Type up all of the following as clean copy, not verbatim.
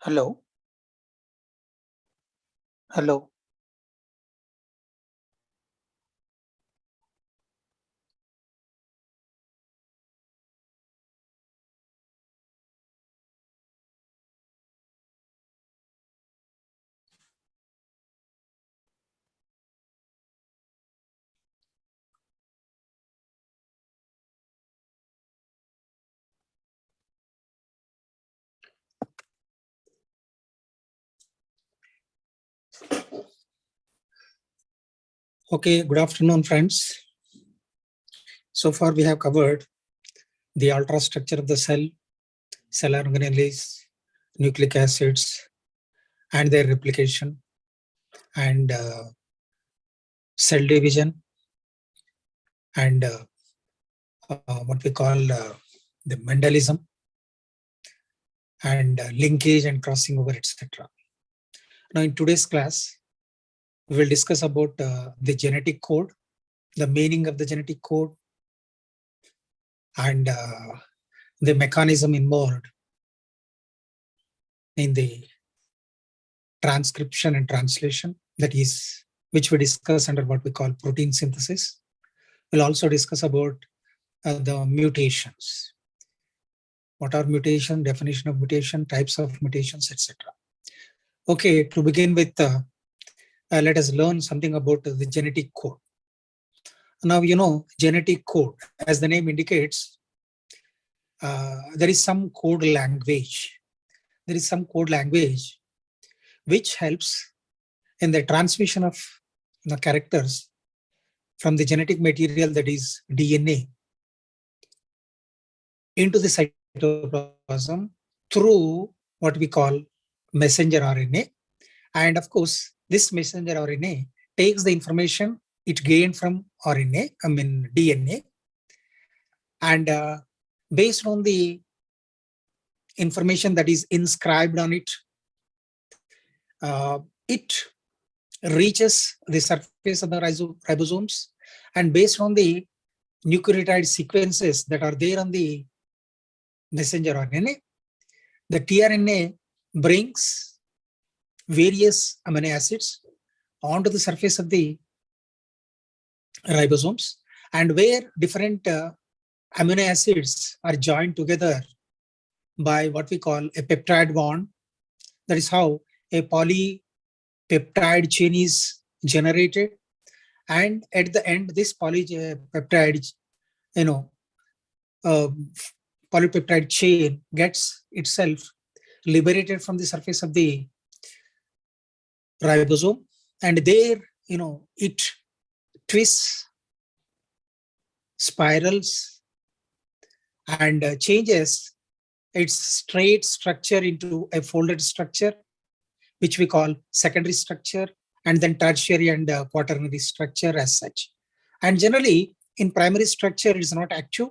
Hello. Hello. Okay, good afternoon, friends. So far, we have covered the ultrastructure of the cell organelles, nucleic acids, and their replication, and cell division, and what we call the Mendelism, and linkage and crossing over, etc. Now, in today's class, we will discuss about the genetic code, the meaning of the genetic code, and the mechanism involved in the transcription and translation, that is, which we discuss under what we call protein synthesis. We'll also discuss about the mutations. What are mutation, definition of mutation, types of mutations, etc. Okay, to begin with, let us learn something about the genetic code. Now, genetic code, as the name indicates, there is some code language. There is some code language which helps in the transmission of the characters from the genetic material, that is DNA, into the cytoplasm through what we call messenger RNA. And of course, this messenger RNA takes the information it gained from DNA, and based on the information that is inscribed on it, it reaches the surface of the ribosomes, and based on the nucleotide sequences that are there on the messenger RNA, the tRNA brings various amino acids onto the surface of the ribosomes, and where different amino acids are joined together by what we call a peptide bond. That is how a polypeptide chain is generated, and at the end, this polypeptide, polypeptide chain gets itself liberated from the surface of the ribosome, and there, it twists, spirals, and changes its straight structure into a folded structure, which we call secondary structure, and then tertiary and quaternary structure as such. And generally, in primary structure, it is not active.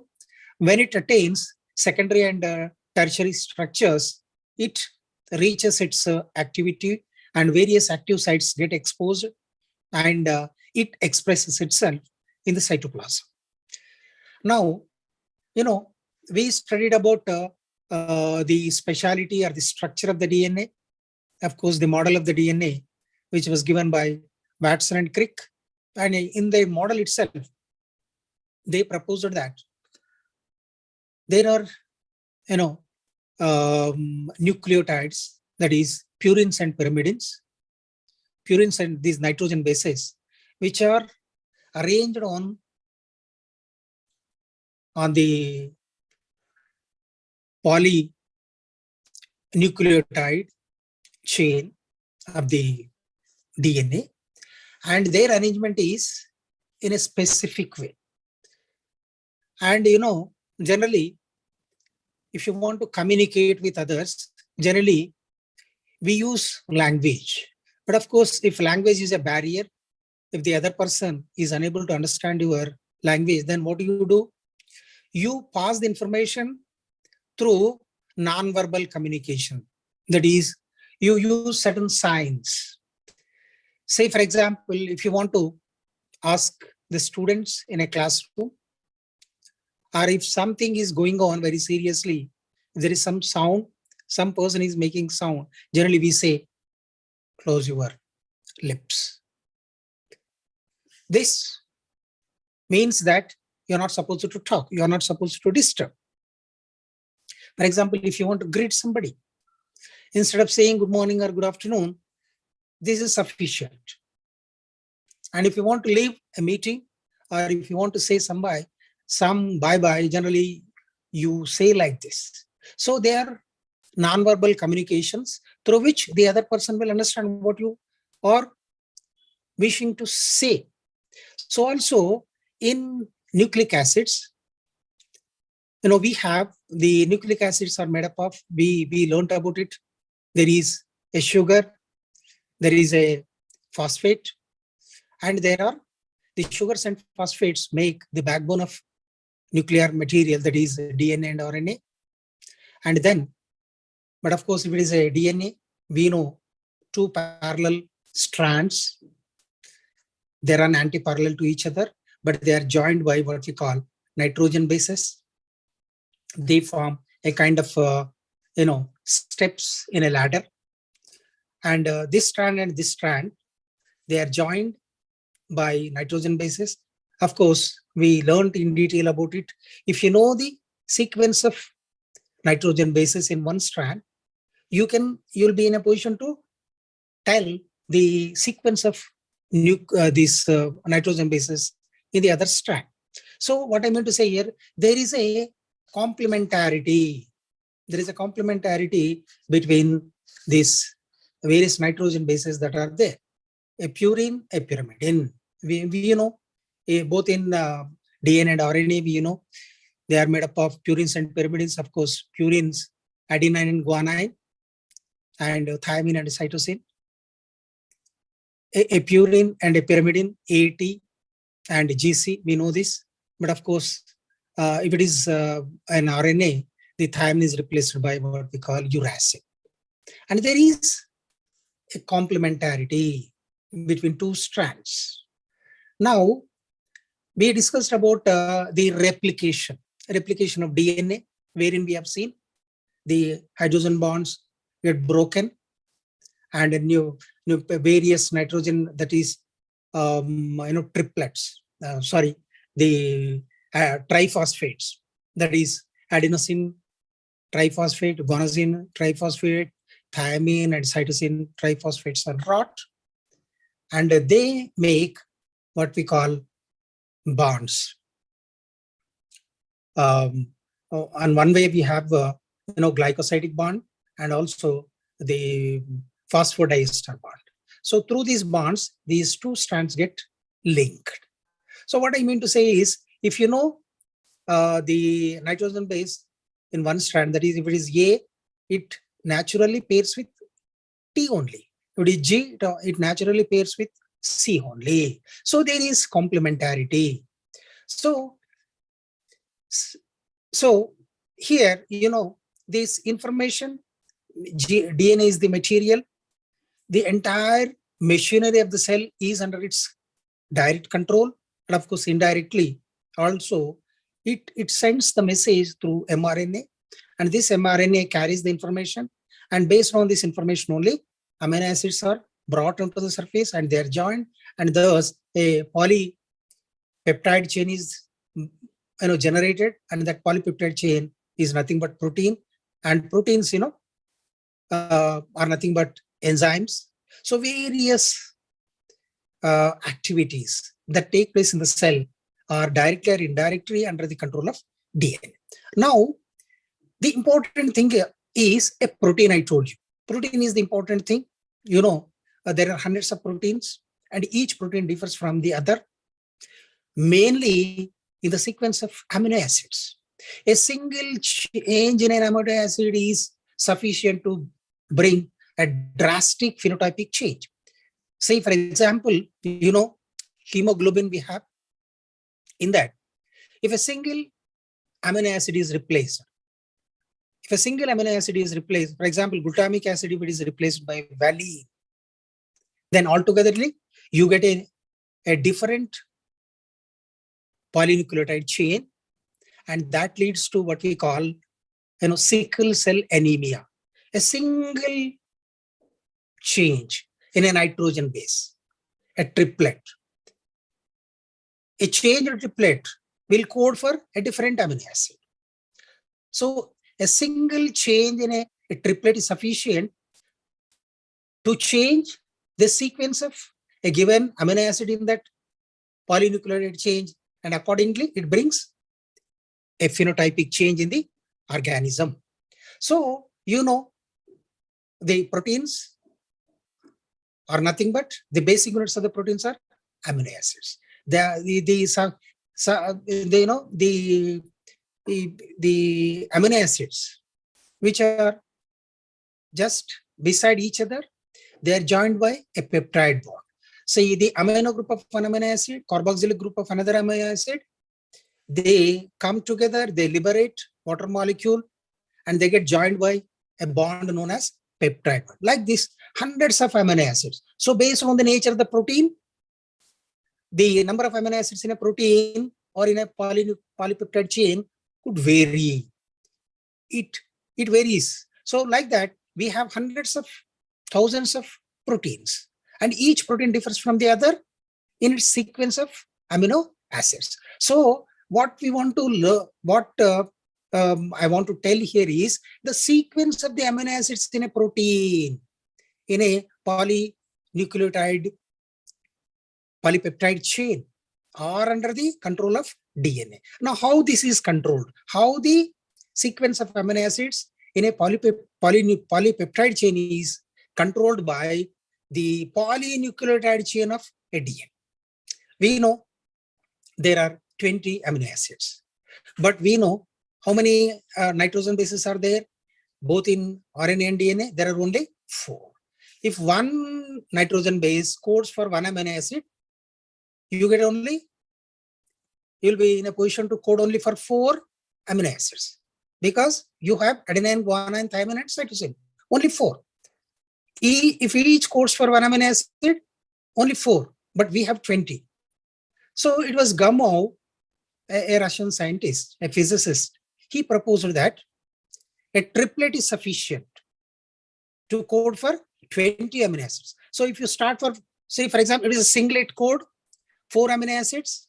When it attains secondary and tertiary structures, it reaches its activity, and various active sites get exposed, and it expresses itself in the cytoplasm. Now, we studied about the speciality or the structure of the DNA. Of course, the model of the DNA, which was given by Watson and Crick. And in the model itself, they proposed that there are, nucleotides, that is purines and pyrimidines, purines and these nitrogen bases, which are arranged on the polynucleotide chain of the DNA, and their arrangement is in a specific way. And generally, if you want to communicate with others, generally we use language. But of course, if language is a barrier, if the other person is unable to understand your language, then what do? You pass the information through non-verbal communication. That is, you use certain signs. Say, for example, if you want to ask the students in a classroom, or if something is going on very seriously, there is some sound, some person is making sound, generally we say, close your lips. This means that you're not supposed to talk. You're not supposed to disturb. For example, if you want to greet somebody, instead of saying good morning or good afternoon, this is sufficient. And if you want to leave a meeting, or if you want to say some bye-bye, generally you say like this. So they are non-verbal communications through which the other person will understand what you are wishing to say. So also in nucleic acids, we have the nucleic acids are made up of, we learned about it. There is a sugar, there is a phosphate, and there are the sugars and phosphates make the backbone of nuclear material, that is DNA and RNA. And then, but of course, if it is a DNA, we know two parallel strands. They run anti-parallel to each other, but they are joined by what we call nitrogen bases. They form a kind of, steps in a ladder. And this strand and this strand, they are joined by nitrogen bases. Of course, we learned in detail about it. If you know the sequence of nitrogen bases in one strand, you'll be in a position to tell the sequence of these nitrogen bases in the other strand. So what I meant to say here, there is a complementarity. There is a complementarity between these various nitrogen bases that are there. A purine, a pyrimidine. We both in DNA and RNA, they are made up of purines and pyrimidines. Of course, purines, adenine and guanine, and thymine and cytosine. A purine and a pyrimidine, AT and GC, we know this. But of course, if it is an RNA, the thymine is replaced by what we call uracil. And there is a complementarity between two strands. Now, we discussed about the replication of DNA, wherein we have seen the hydrogen bonds get broken and a new various nitrogen, that is, triplets. The triphosphates, that is adenosine triphosphate, guanosine triphosphate, thymine and cytosine triphosphates are brought, and they make what we call bonds. On one way we have glycosidic bond and also the phosphodiester bond. So through these bonds, these two strands get linked. So what I mean to say is, if you know the nitrogen base in one strand, that is, if it is A, it naturally pairs with T only. If it is G, it naturally pairs with C only. So there is complementarity. So here, this information, DNA is the material. The entire machinery of the cell is under its direct control. And of course, indirectly, also, it sends the message through mRNA. And this mRNA carries the information. And based on this information only, amino acids are brought onto the surface and they are joined. And thus, a polypeptide chain is generated. And that polypeptide chain is nothing but protein. And proteins, are nothing but enzymes. So various activities that take place in the cell are directly or indirectly under the control of DNA. Now, the important thing is a protein, I told you. Protein is the important thing. There are hundreds of proteins and each protein differs from the other, mainly in the sequence of amino acids. A single change in an amino acid is sufficient to bring a drastic phenotypic change. Say, for example, hemoglobin we have. In that, if a single amino acid is replaced, for example, glutamic acid, if it is replaced by valine, then altogetherly you get a different polynucleotide chain, and that leads to what we call sickle cell anemia. a single change in a nitrogen base, a triplet. A change in triplet will code for a different amino acid. So a single change in a triplet is sufficient to change the sequence of a given amino acid in that polynucleotide change, and accordingly it brings a phenotypic change in the organism. So, you know, the proteins are nothing but the basic units of the proteins are amino acids. The amino acids which are just beside each other, they are joined by a peptide bond. See, the amino group of one amino acid, carboxylic group of another amino acid, they come together, they liberate water molecule, and they get joined by a bond known as peptide. Like this, hundreds of amino acids. So based on the nature of the protein, the number of amino acids in a protein or in a polypeptide chain could vary. It varies. So like that, we have hundreds of thousands of proteins, and each protein differs from the other in its sequence of amino acids. So what we want to learn, I want to tell here is the sequence of the amino acids in a protein, in a polynucleotide polypeptide chain, are under the control of DNA. Now, how this is controlled? How the sequence of amino acids in a polypeptide chain is controlled by the polynucleotide chain of a DNA. We know there are 20 amino acids, but we know how many nitrogen bases are there, both in RNA and DNA. There are only 4. If one nitrogen base codes for one amino acid, you'll be in a position to code only for 4 amino acids, because you have adenine, guanine, thymine, and cytosine. Only 4. If each codes for one amino acid, only 4, but we have 20. So it was Gamow, a Russian scientist, a physicist. He proposed that a triplet is sufficient to code for 20 amino acids. So if you start for, say, for example, it is a singlet code, 4 amino acids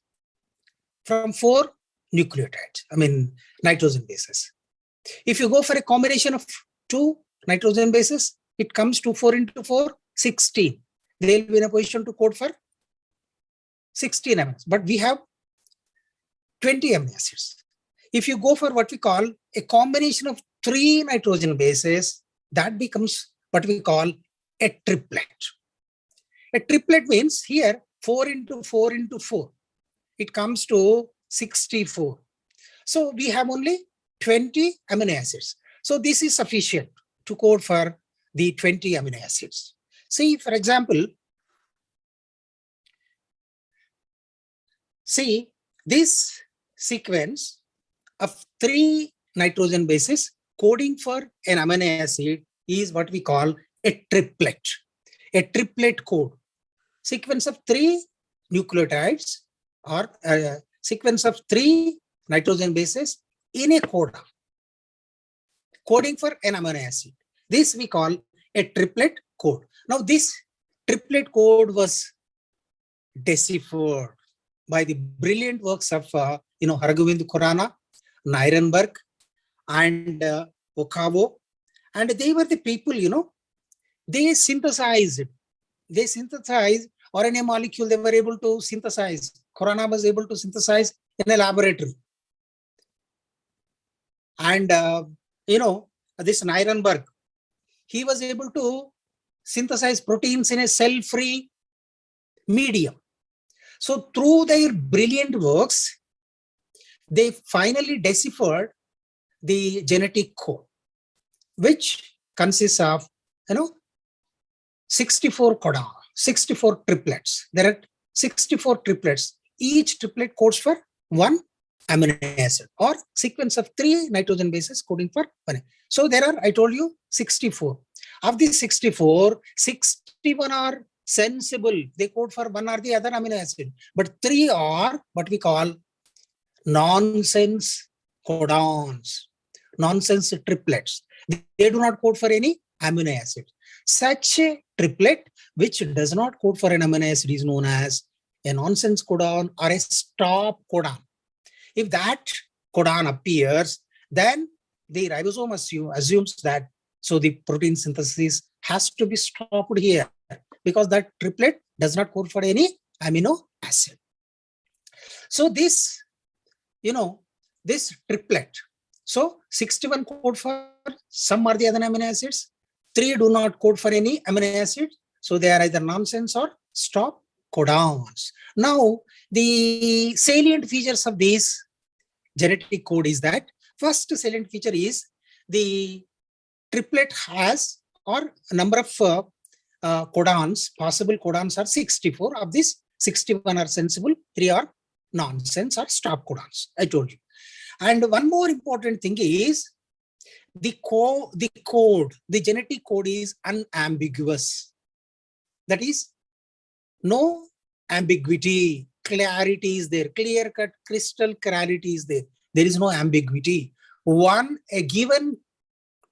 from 4 nucleotides, nitrogen bases. If you go for a combination of 2 nitrogen bases, it comes to 4 into 4, 16. They will be in a position to code for 16 amino acids, but we have 20 amino acids. If you go for what we call a combination of 3 nitrogen bases, that becomes what we call a triplet. A triplet means here 4 into 4 into 4. It comes to 64. So we have only 20 amino acids. So this is sufficient to code for the 20 amino acids. See, for example, this sequence of 3 nitrogen bases coding for an amino acid is what we call a triplet. A triplet code. Sequence of 3 nucleotides or a sequence of 3 nitrogen bases in a codon, coding for an amino acid. This we call a triplet code. Now this triplet code was deciphered by the brilliant works of Hargobind Khurana, Nirenberg, and Okavo. And they were the people, they synthesized RNA molecule. They were able to synthesize. Khurana was able to synthesize in a laboratory. And, this Nirenberg, he was able to synthesize proteins in a cell-free medium. So through their brilliant works, they finally deciphered the genetic code, which consists of 64 codon, 64 triplets. There are 64 triplets. Each triplet codes for one amino acid or sequence of 3 nitrogen bases coding for one. So there are, I told you, 64. Of these 64, 61 are sensible. They code for one or the other amino acid. But 3 are what we call nonsense codons, nonsense triplets. They do not code for any amino acid. Such a triplet which does not code for an amino acid is known as a nonsense codon or a stop codon. If that codon appears, then the ribosome assumes that so the protein synthesis has to be stopped here because that triplet does not code for any amino acid. So this, this triplet, so 61 code for some or the other amino acids, 3 do not code for any amino acid, so they are either nonsense or stop codons. Now, the salient features of this genetic code is that first salient feature is the triplet has or number of codons, possible codons are 64. Of this, 61 are sensible, 3 are nonsense or stop codons, I told you. And one more important thing is the genetic code is unambiguous. That is, no ambiguity, clarity is there, clear-cut, crystal clarity is there. There is no ambiguity. A given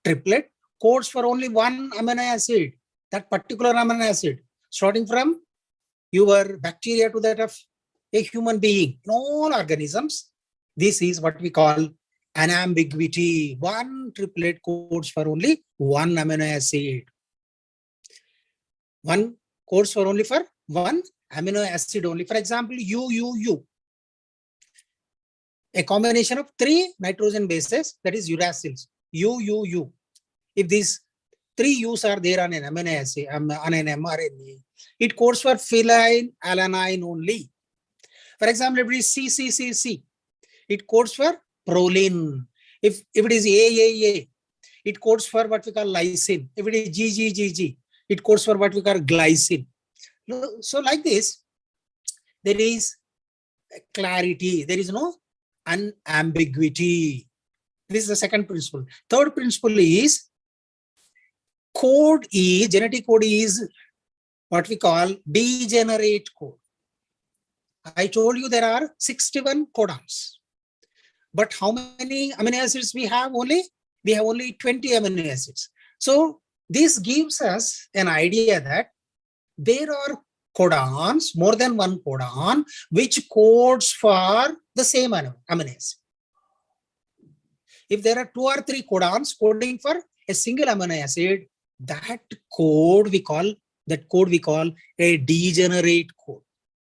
triplet codes for only one amino acid, that particular amino acid, starting from your bacteria to that of a human being. In all organisms, this is what we call unambiguity. One triplet codes for only one amino acid. One codes for only for one amino acid only. For example, U. A combination of 3 nitrogen bases, that is uracils. U. If these 3 U's are there on an amino acid, on an mRNA, it codes for phenylalanine only. For example, if it is C, it codes for proline. If it is A, it codes for what we call lysine. If it is G, it codes for what we call glycine. So like this, there is clarity. There is no unambiguity. This is the second principle. Third principle is genetic code is what we call degenerate code. I told you there are 61 codons. But how many amino acids we have? We have only 20 amino acids. So this gives us an idea that there are codons, more than one codon, which codes for the same amino acid. If there are 2 or 3 codons coding for a single amino acid, that code we call a degenerate code.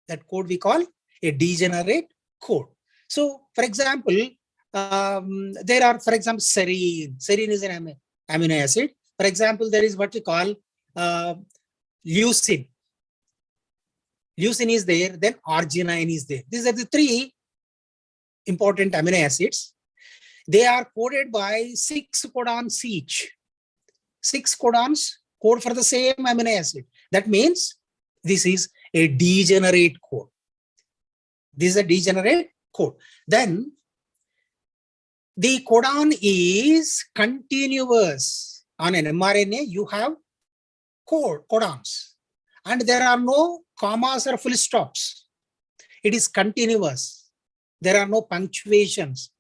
That code we call a degenerate code. So, for example, there are, for example, serine. Serine is an amino acid. For example, there is what we call leucine. Leucine is there, then arginine is there. These are the 3 important amino acids. They are coded by 6 codons each. 6 codons code for the same amino acid. That means this is a degenerate code. This is a degenerate code. Then the codon is continuous. On an mRNA, you have codons. And there are no commas or full stops. It is continuous. There are no punctuations.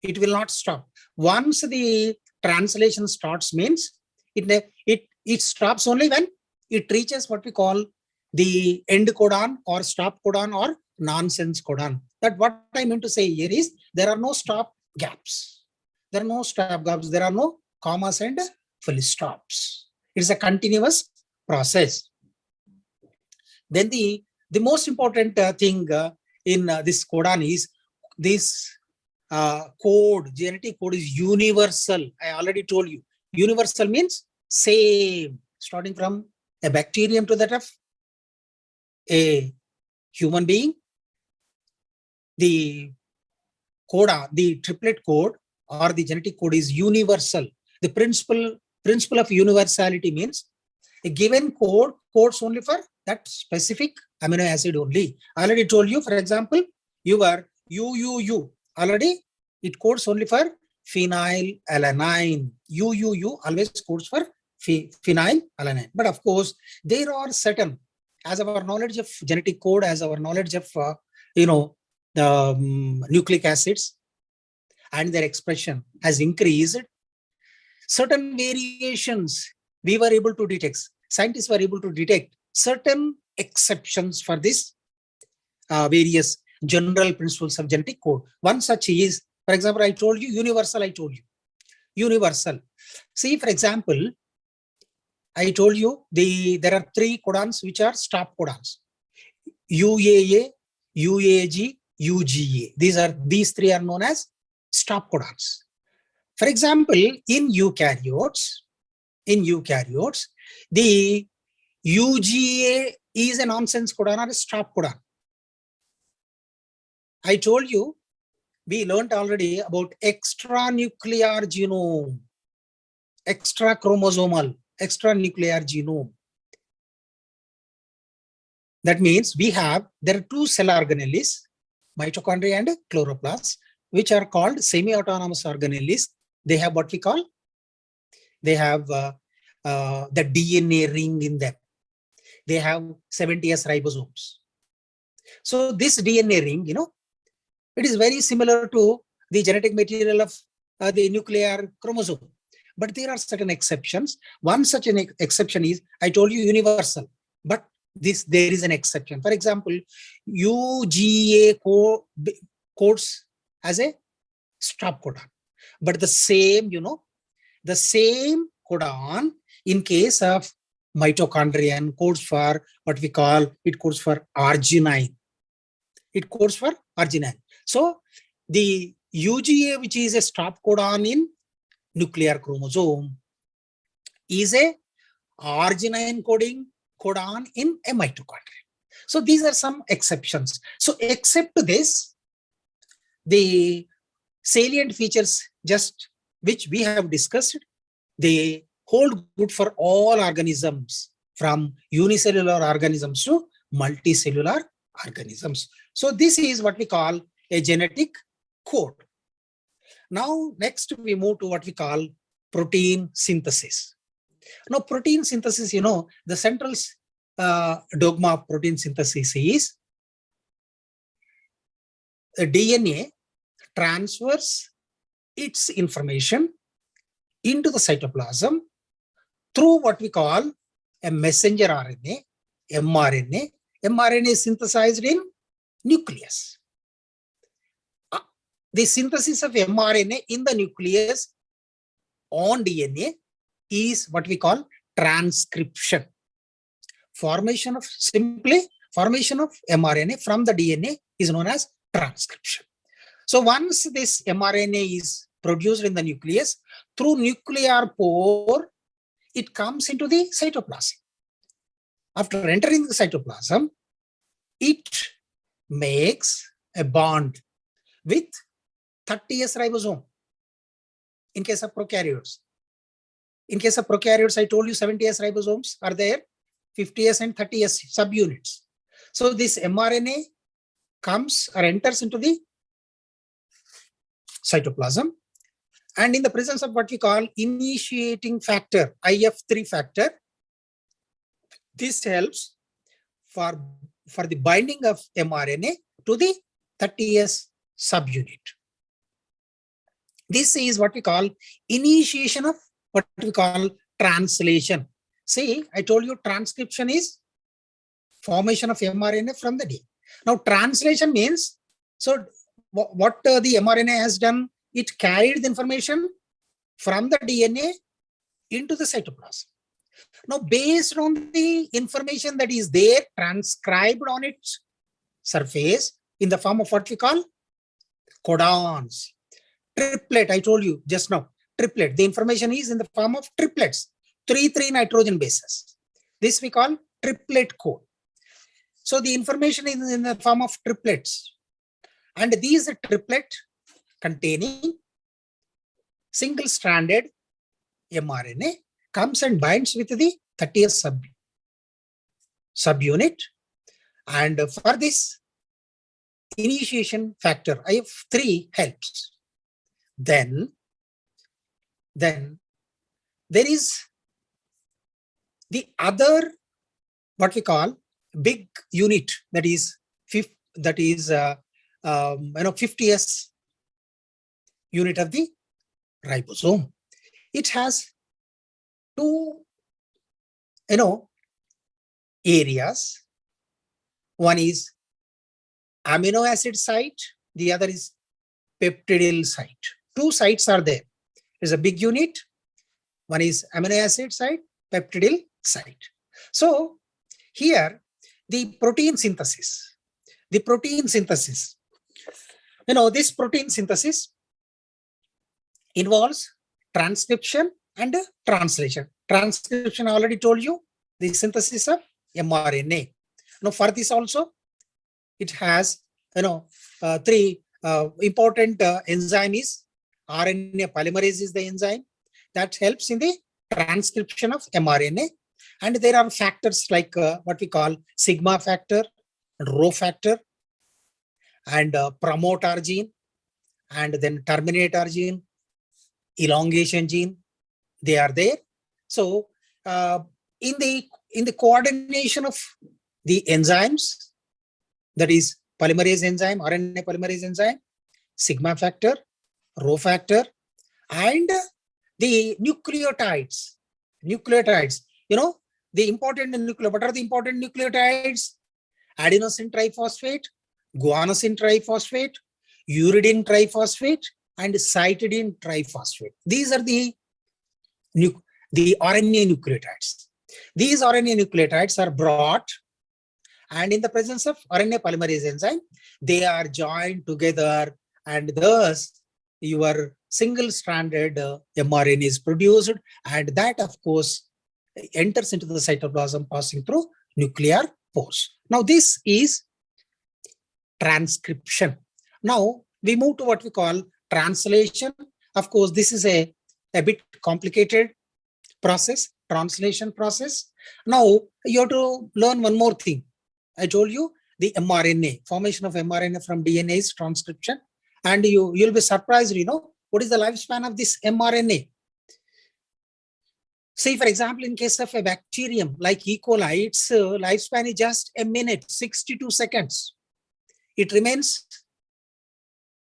It will not stop. Once the translation starts means it stops only when it reaches what we call the end codon or stop codon or nonsense codon. That what I mean to say here is there are no stop gaps. There are no stop gaps. There are no commas and full stops. It is a continuous process. Then the most important thing in this codon is this genetic code is universal. I already told you. Universal means same, starting from a bacterium to that of a human being. The triplet code or the genetic code is universal. The principle of universality means a given code codes only for that specific amino acid only. I already told you, for example, your U. Already it codes only for phenylalanine. U always codes for phenylalanine. But of course, there are certain, as our knowledge of genetic code, as our knowledge of the nucleic acids and their expression has increased, certain variations we were able to detect. Scientists were able to detect certain exceptions for this various general principles of genetic code. One such is, for example, I told you universal, universal. See, for example, I told you there are 3 codons which are stop codons. UAA, UAG, UGA. These 3 are known as stop codons. For example, in eukaryotes, the UGA is a nonsense codon or a stop codon. I told you, we learned already about extranuclear genome, extranuclear genome. That means there are 2 cell organelles, mitochondria and chloroplasts, which are called semi-autonomous organelles. They have what we call, they have the DNA ring in them. They have 70S ribosomes. So this DNA ring, it is very similar to the genetic material of the nuclear chromosome. But there are certain exceptions. One such an exception is, I told you universal, but there is an exception. For example, UGA codes as a stop codon. But the same, the same codon in case of mitochondria codes for what we call, it codes for arginine. It codes for arginine. So the UGA, which is a stop codon in nuclear chromosome, is a arginine coding codon in a mitochondria. So these are some exceptions. So except this, the salient features just which we have discussed, they hold good for all organisms, from unicellular organisms to multicellular organisms. So this is what we call a genetic code. Now, next we move to what we call protein synthesis. Now, protein synthesis, the central dogma of protein synthesis is the DNA transfers its information into the cytoplasm through what we call a messenger RNA, mRNA. mRNA is synthesized in nucleus. The synthesis of mRNA in the nucleus on DNA is what we call transcription. Formation of mRNA from the DNA is known as transcription. So once this mRNA is produced in the nucleus, through nuclear pore, it comes into the cytoplasm. After entering the cytoplasm, it makes a bond with 30S ribosome in case of prokaryotes. In case of prokaryotes, I told you 70S ribosomes are there, 50S and 30S subunits. So this mRNA comes or enters into the cytoplasm, and in the presence of what we call initiating factor, IF3 factor, this helps for the binding of mRNA to the 30S subunit. This is what we call initiation of what we call translation. See, I told you transcription is formation of mRNA from the DNA. Now, translation means, so what the mRNA has done, it carried the information from the DNA into the cytoplasm. Now, based on the information that is there transcribed on its surface in the form of what we call codons. Triplet, I told you just now, triplet. The information is in the form of triplets, 3 nitrogen bases. This we call triplet code. So the information is in the form of triplets. And these triplet containing single-stranded mRNA comes and binds with the 30S subunit. And for this initiation factor, IF3 helps. Then there is the other, what we call big unit, that is 50S unit of the ribosome. it has two, areas. One is amino acid site, the other is peptidyl site. Two sites are there. There's a big unit. One is amino acid site, peptidyl site. So here, the protein synthesis. This protein synthesis involves transcription and translation. Transcription, I already told you, the synthesis of mRNA. Now, for this also, it has, three important enzymes. RNA polymerase is the enzyme that helps in the transcription of mRNA. And there are factors like what we call sigma factor, rho factor, and promoter gene, and then terminator gene, elongation gene. They are there. So in the coordination of the enzymes, that is polymerase enzyme, RNA polymerase enzyme, sigma factor, rho factor, and the nucleotides. The important what are the important nucleotides? Adenosine triphosphate, guanosine triphosphate, uridine triphosphate, and cytidine triphosphate. These are the RNA nucleotides. These RNA nucleotides are brought, and in the presence of RNA polymerase enzyme, they are joined together, and thus your single-stranded mRNA is produced, and that, of course, enters into the cytoplasm passing through nuclear pores. Now, this is transcription. Now, we move to what we call translation. Of course, this is a bit complicated process, translation process. Now, you have to learn one more thing. I told you the mRNA, formation of mRNA from DNA is transcription. And you'll be surprised, what is the lifespan of this mRNA? Say, for example, in case of a bacterium like E. coli, its lifespan is just a minute, 62 seconds. It remains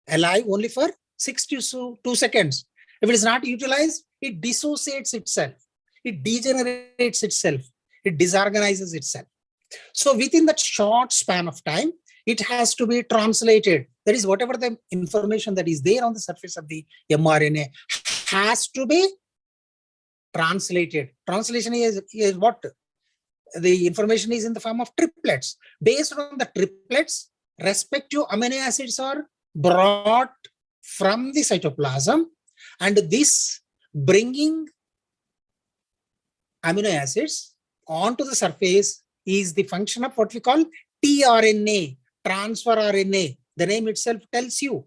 alive only for 62 seconds. If it is not utilized, it dissociates itself. It degenerates itself. It disorganizes itself. So within that short span of time, it has to be translated. That is, whatever the information that is there on the surface of the mRNA has to be translated. Translation is what? The information is in the form of triplets. Based on the triplets, respective amino acids are brought from the cytoplasm, and this bringing amino acids onto the surface is the function of what we call tRNA, transfer RNA. The name itself tells you.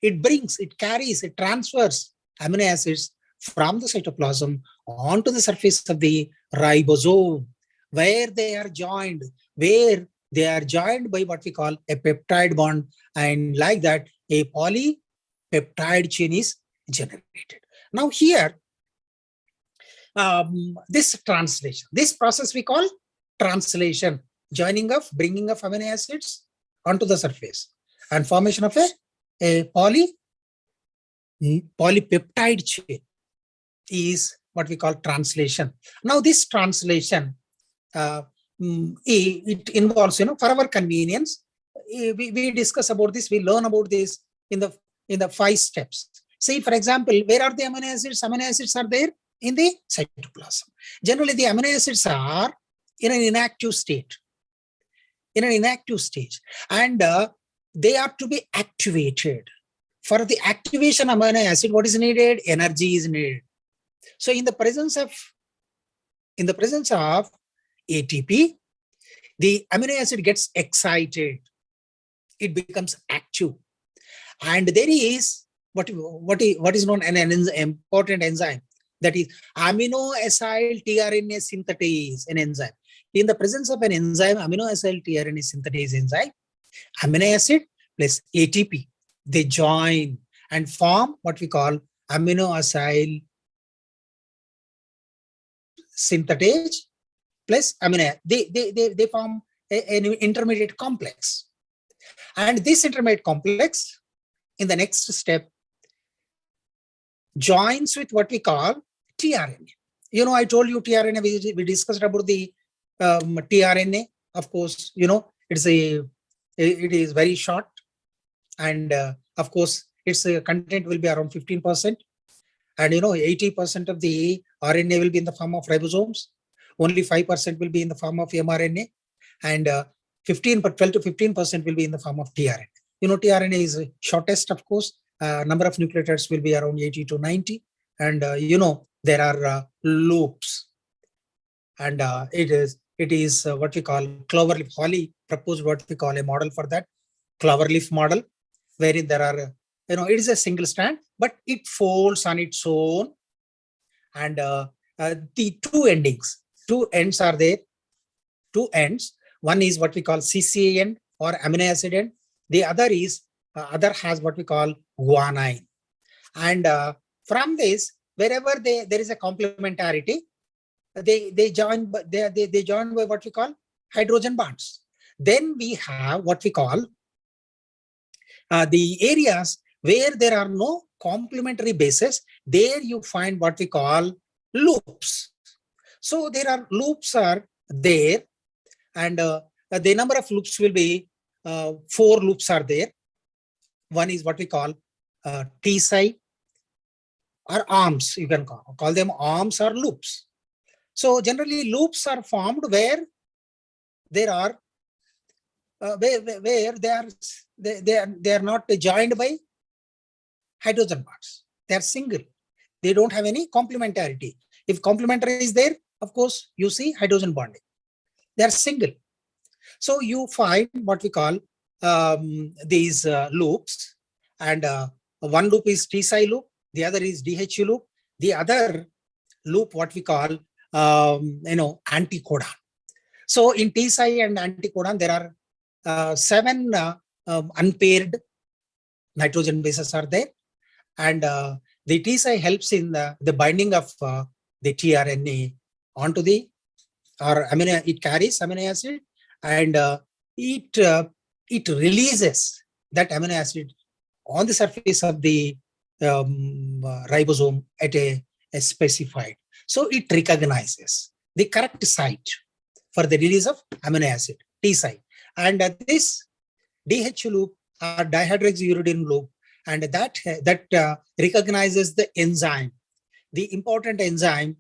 It brings, it carries, it transfers amino acids from the cytoplasm onto the surface of the ribosome, where they are joined by what we call a peptide bond, and like that, a polypeptide chain is generated. Now here, this translation, this process we call translation, bringing of amino acids onto the surface and formation of a polypeptide chain is what we call translation. Now this translation, it involves, for our convenience, we discuss about this, we learn about this in the 5 steps. Say, for example, where are the amino acids? Amino acids are there in the cytoplasm. Generally, the amino acids are in an inactive state. And they are to be activated. For the activation of amino acid, what is needed? Energy is needed. So in the presence of ATP, the amino acid gets excited. It becomes active. And there is what is known as an important enzyme, that is amino acyl tRNA synthetase, an enzyme. In the presence of an enzyme, amino acyl tRNA synthetase enzyme, amino acid plus ATP, they join and form what we call amino acyl synthetase plus amino. They form an intermediate complex. And this intermediate complex, in the next step, joins with what we call tRNA. I told you tRNA, we discussed about the tRNA. Of course, it is very short, and of course, its content will be around 15%. And 80% of the RNA will be in the form of ribosomes. Only 5% will be in the form of mRNA, and 12 to 15% will be in the form of tRNA. tRNA is shortest, of course. Number of nucleotides will be around 80 to 90, and there are loops, and it is what we call Cloverleaf. Holly proposed what we call a model for that, Cloverleaf model, wherein there are it is a single strand, but it folds on its own, and the two ends are there. Two ends. One is what we call CCA end or amino acid end. The other has what we call guanine. And from this, wherever there is a complementarity, they join by what we call hydrogen bonds. Then we have what we call the areas where there are no complementary bases. There you find what we call loops. So there are loops are there, and the number of loops will be 4 loops are there. One is what we call T-side or arms. You can call them arms or loops. So generally loops are formed where there are where they are not joined by hydrogen bonds. They are single. They don't have any complementarity. If complementary is there, of course, you see hydrogen bonding. They are single. So you find what we call these loops, and one loop is T-side loop, the other is DHU loop, the other loop what we call anticodon. So in T-side and anticodon, there are 7 unpaired nitrogen bases are there, and the T-side helps in the binding of the tRNA onto the amino. It carries amino acid, and it releases that amino acid on the surface of the ribosome at a specified. So it recognizes the correct site for the release of amino acid, T-side. And this DHU loop or dihydroxyuridine loop, and that recognizes the enzyme. The important enzyme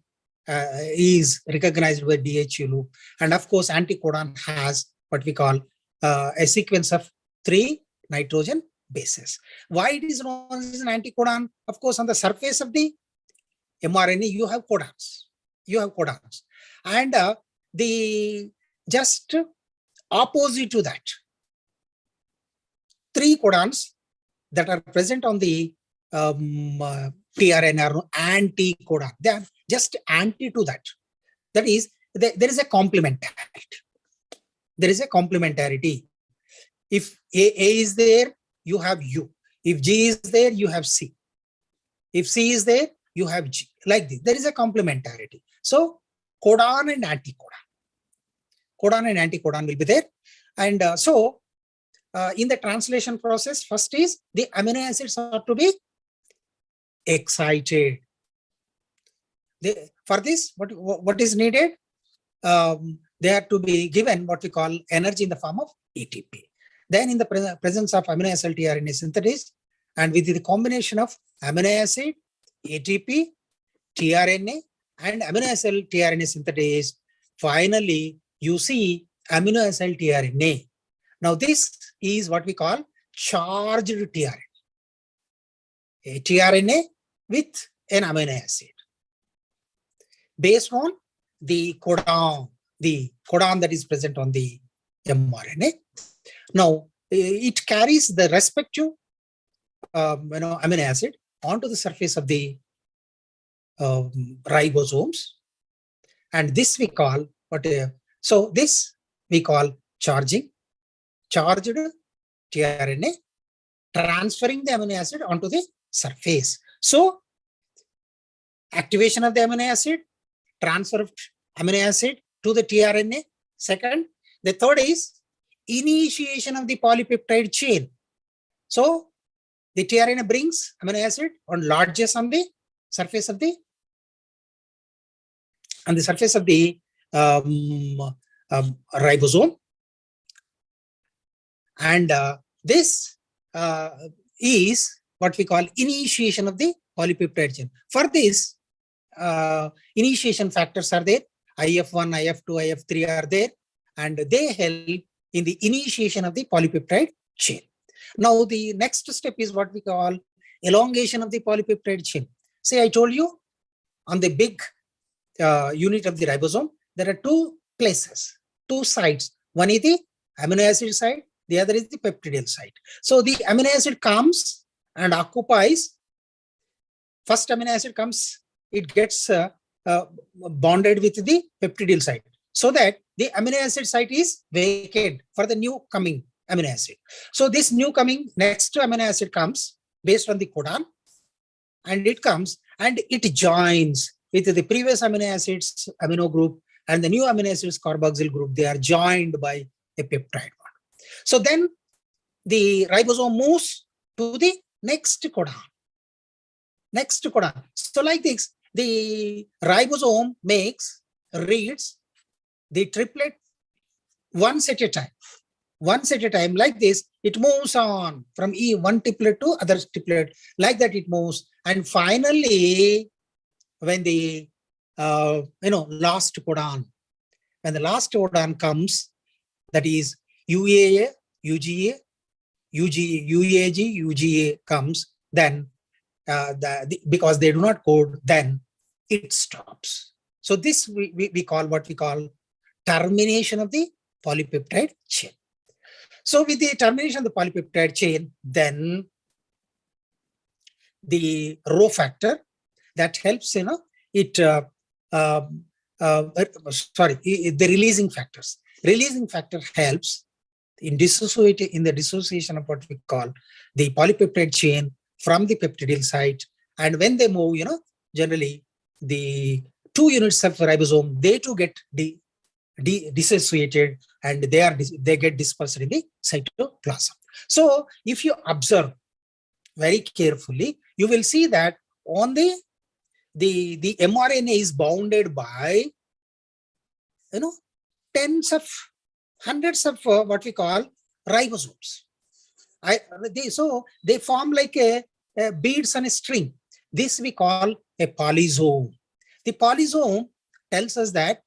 is recognized by DHU loop. And of course, anticodon has what we call a sequence of 3 nitrogen bases. Why it is known as an anticodon? Of course, on the surface of the mRNA, you have codons. And the just opposite to that, 3 codons that are present on the tRNA are anticodon. They are just anti to that. That is, there is a complementarity. There is a complementarity. If A is there, you have U. If G is there, you have C. If C is there, you have G. Like this, there is a complementarity. So codon and anticodon. Codon and anticodon will be there. And in the translation process, first is the amino acids have to be excited. For this, what is needed? They are to be given what we call energy in the form of ATP. Then in the presence of amino acid tRNA synthetase, and with the combination of amino acid, ATP, tRNA, and amino acid tRNA synthetase, finally you see amino acid tRNA. Now this is what we call charged tRNA. A tRNA with an amino acid based on the codon that is present on the mRNA. Now it carries the respective amino acid onto the surface of the ribosomes, and this we call this we call charged tRNA transferring the amino acid onto the surface. So activation of the amino acid, transfer of amino acid to the tRNA. Second, the third is initiation of the polypeptide chain. So the tRNA brings amino acid and lodges on the surface of the on the surface of the ribosome. And this is what we call initiation of the polypeptide chain. For this, initiation factors are there. IF1, IF2, IF3 are there, and they help in the initiation of the polypeptide chain. Now, the next step is what we call elongation of the polypeptide chain. Say, I told you on the big unit of the ribosome, there are two places, two sides. One is the amino acid side, the other is the peptidyl side. So the amino acid comes and occupies. First amino acid comes, it gets bonded with the peptidyl side, so that the amino acid site is vacant for the new coming amino acid. So this new coming next amino acid comes based on the codon, and it comes and it joins with the previous amino acids amino group and the new amino acids carboxyl group. They are joined by a peptide bond. So then the ribosome moves to the next codon. Next codon. So like this, the ribosome reads the triplet once at a time. Once at a time, like this, it moves on from one triplet to other triplet. Like that, it moves, and finally, when the last codon, when the last codon comes, that is UAA, UGA, UAG, UGA comes, then because they do not code, then it stops. So this we call what we call termination of the polypeptide chain. So with the termination of the polypeptide chain, then the rho factor that helps, the releasing factors. Releasing factor helps in the dissociation of what we call the polypeptide chain from the peptidyl site. And when they move, generally the two units of ribosome, they too get dissociated, and they get dispersed in the cytoplasm. So if you observe very carefully, you will see that on the mRNA is bounded by hundreds of what we call ribosomes. So they form like a beads on a string. This we call a polyzone. The polyzone tells us that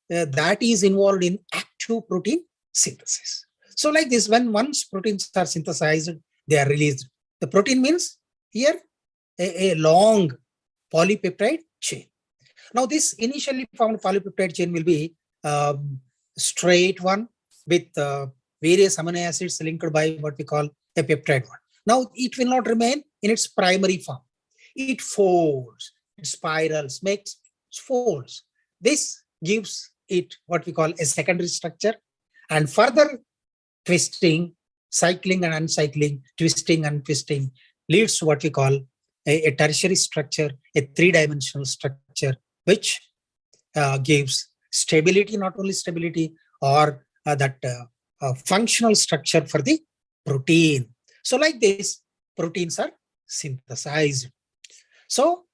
that is involved in active protein synthesis. So like this, when once proteins are synthesized, they are released. The protein means here a long polypeptide chain. Now this initially formed polypeptide chain will be straight one with various amino acids linked by what we call a peptide one. Now it will not remain in its primary form. It folds, it spirals, makes folds. This gives it what we call a secondary structure, and further twisting, cycling and uncycling, twisting and twisting leads to what we call a tertiary structure, a three-dimensional structure, which gives stability, not only stability, or that functional structure for the protein. So like this, proteins are synthesized. So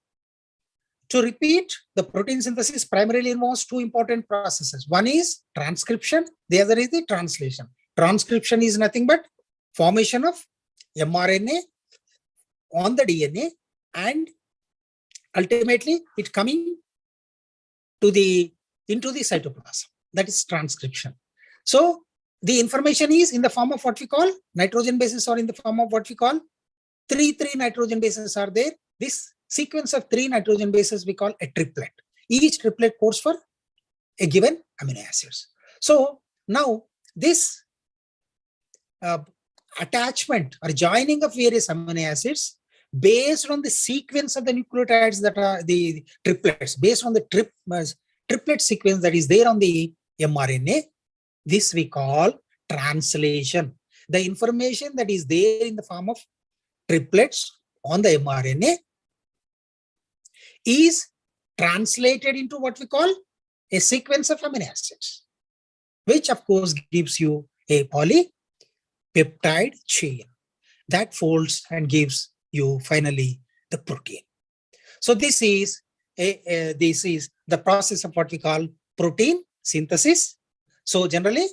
to repeat, the protein synthesis primarily involves two important processes. One is transcription, the other is the translation. Transcription is nothing but formation of mRNA on the DNA, and ultimately it coming to into the cytoplasm. That is transcription. So the information is in the form of what we call nitrogen bases, or in the form of what we call three nitrogen bases are there. This sequence of 3 nitrogen bases we call a triplet. Each triplet codes for a given amino acids. So now this attachment or joining of various amino acids based on the sequence of the nucleotides that are the triplets, based on the triplet sequence that is there on the mRNA, this we call translation. The information that is there in the form of triplets on the mRNA is translated into what we call a sequence of amino acids, which of course gives you a polypeptide chain that folds and gives you finally the protein. So this is this is the process of what we call protein synthesis. So generally,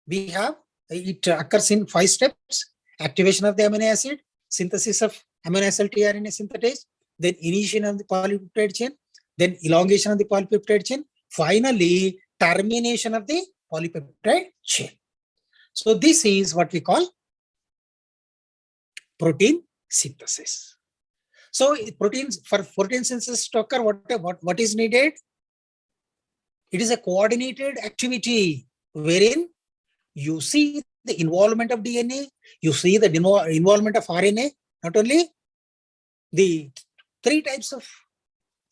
we have it occurs in 5 steps: activation of the amino acid, synthesis of amino acid tRNA synthetase, then initiation of the polypeptide chain, then elongation of the polypeptide chain, finally termination of the polypeptide chain. So this is what we call protein synthesis. So proteins, for protein synthesis to occur, what is needed? It is a coordinated activity wherein you see the involvement of DNA, you see the involvement of RNA, not only the 3 types of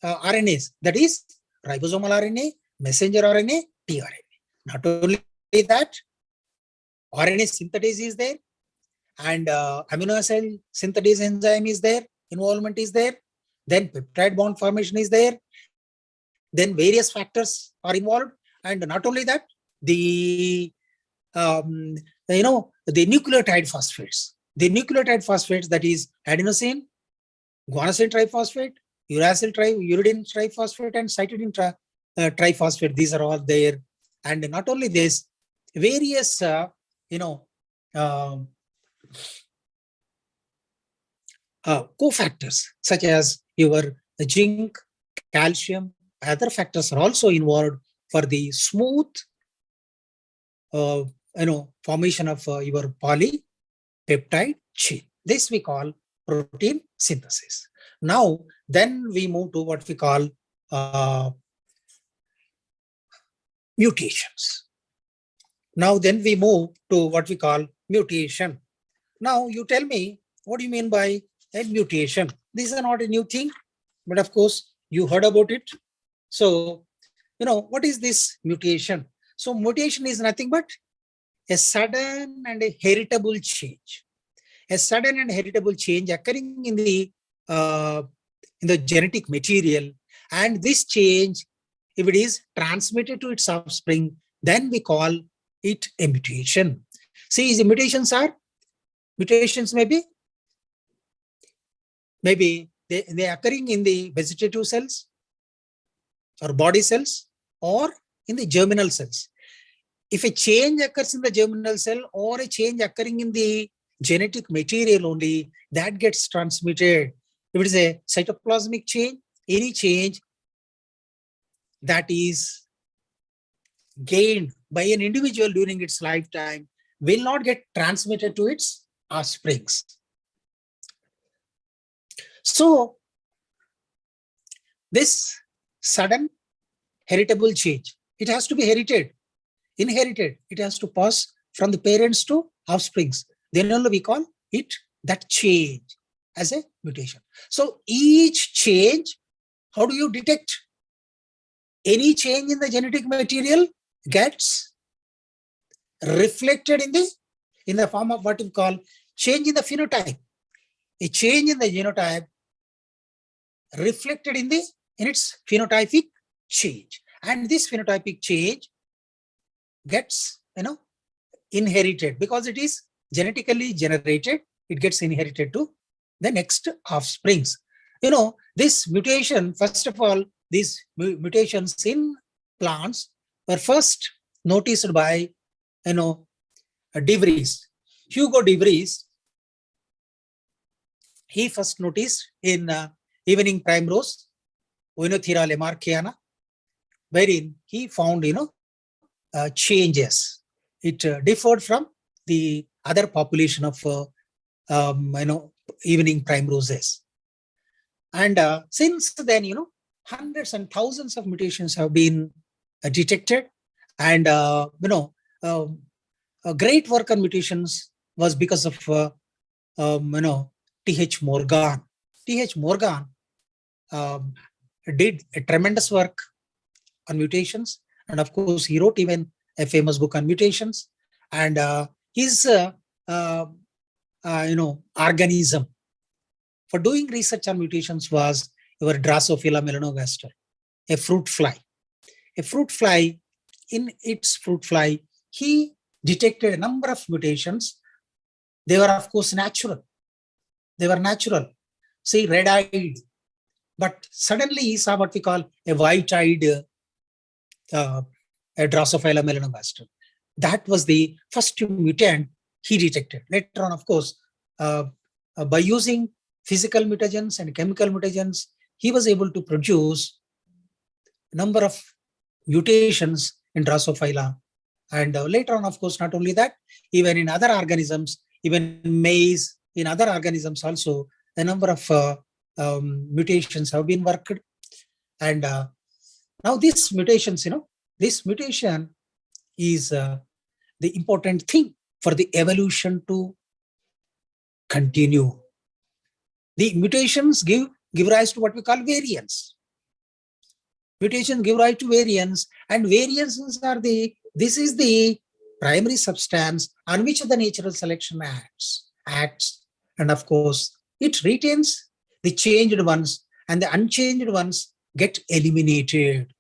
RNAs, that is ribosomal RNA, messenger RNA, tRNA. Not only that, RNA synthetase is there, and amino acid synthetase enzyme is there, involvement is there, then peptide bond formation is there, then various factors are involved, and not only that, the the nucleotide phosphates. The nucleotide phosphates, that is adenosine, guanosine triphosphate, uracil uridine triphosphate, and cytidine triphosphate. These are all there. And not only this, various cofactors such as your zinc, calcium, other factors are also involved for the smooth formation of your polypeptide chain. This we call protein synthesis. Now, then we move to what we call mutations. Now, then we move to what we call mutation. Now, you tell me, what do you mean by a mutation? This is not a new thing, but of course, you heard about it. So, what is this mutation? So, mutation is nothing but a sudden and a heritable change. A sudden and heritable change occurring in the genetic material, and this change, if it is transmitted to its offspring, then we call it a mutation. See, the mutations maybe they are occurring in the vegetative cells or body cells or in the germinal cells. If a change occurs in the germinal cell or a change occurring in the genetic material only, that gets transmitted. If it is a cytoplasmic change, any change that is gained by an individual during its lifetime will not get transmitted to its offsprings. So, this sudden heritable change, it has to be inherited. It has to pass from the parents to offsprings. Then only we call it that change as a mutation. So each change, how do you detect? Any change in the genetic material gets reflected in the form of what we call change in the phenotype. A change in the genotype reflected in its phenotypic change, and this phenotypic change gets inherited because it is genetically generated. It gets inherited to the next offsprings. This mutation, first of all, these mutations in plants were first noticed by De Vries. Hugo De Vries, he first noticed in evening primrose, Oenothera lamarckiana, wherein he found changes. It differed from the other population of evening primroses. And since then, hundreds and thousands of mutations have been detected, and a great work on mutations was because of T.H. Morgan. T.H. Morgan did a tremendous work on mutations, and of course, he wrote even a famous book on mutations. And his organism for doing research on mutations was your Drosophila melanogaster, a fruit fly. A fruit fly, in its fruit fly, he detected a number of mutations. They were, of course, natural. They were natural. See, red-eyed, But suddenly he saw what we call a white-eyed a Drosophila melanogaster. That was the first mutant he detected. Later on, of course, by using physical mutagens and chemical mutagens, he was able to produce a number of mutations in Drosophila. And later on, of course, not only that, even in other organisms, even maize, in other organisms also, a number of mutations have been worked. And now these mutations, this mutation is the important thing for the evolution to continue. The mutations give rise to what we call variants. Mutations give rise to variants, and variances are this is the primary substance on which the natural selection acts. And of course, it retains the changed ones, and the unchanged ones get eliminated.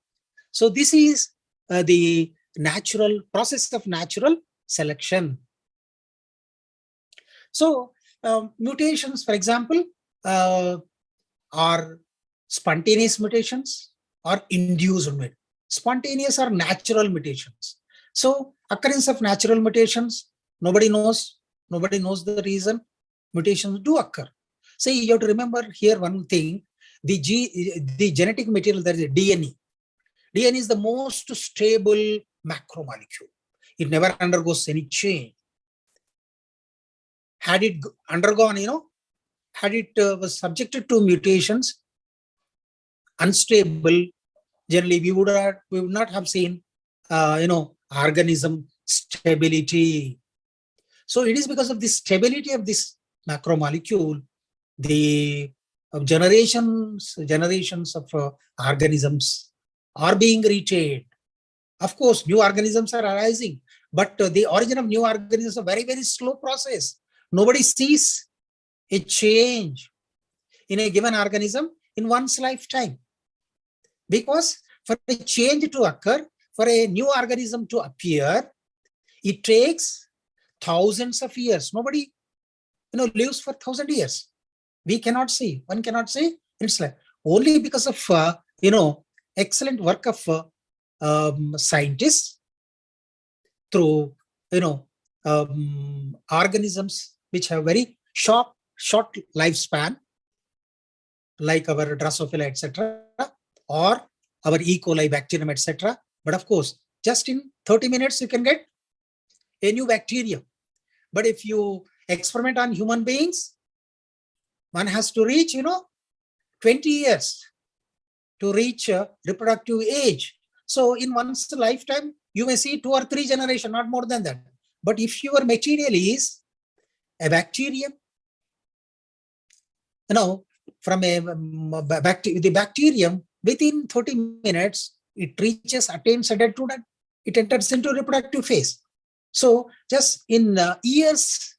So this is the natural process of natural selection. So mutations, for example, are spontaneous mutations or induced mutations. Spontaneous or natural mutations. So occurrence of natural mutations, nobody knows the reason. Mutations do occur. So you have to remember here one thing, the genetic material, that is DNA. DNA is the most stable macromolecule. It never undergoes any change. Had it undergone, had it was subjected to mutations, unstable, generally we would not have seen, organism stability. So it is because of the stability of this macromolecule, the generations of organisms are being retained. Of course, new organisms are arising, but the origin of new organisms is a very, very slow process. Nobody sees a change in a given organism in one's lifetime. Because for a change to occur, for a new organism to appear, it takes thousands of years. Nobody, lives for 1,000 years. We cannot see. One cannot see. It's like only because of excellent work of scientists through organisms which have very short lifespan, like our Drosophila, etc., or our E. coli bacterium, etc. But of course, just in 30 minutes, you can get a new bacterium. But if you experiment on human beings, one has to reach, 20 years to reach reproductive age. So in one's lifetime, you may see 2 or 3 generations, not more than that. But if your material is a bacterium, from the bacterium, within 30 minutes, it attains adulthood, and it enters into reproductive phase. So just in years,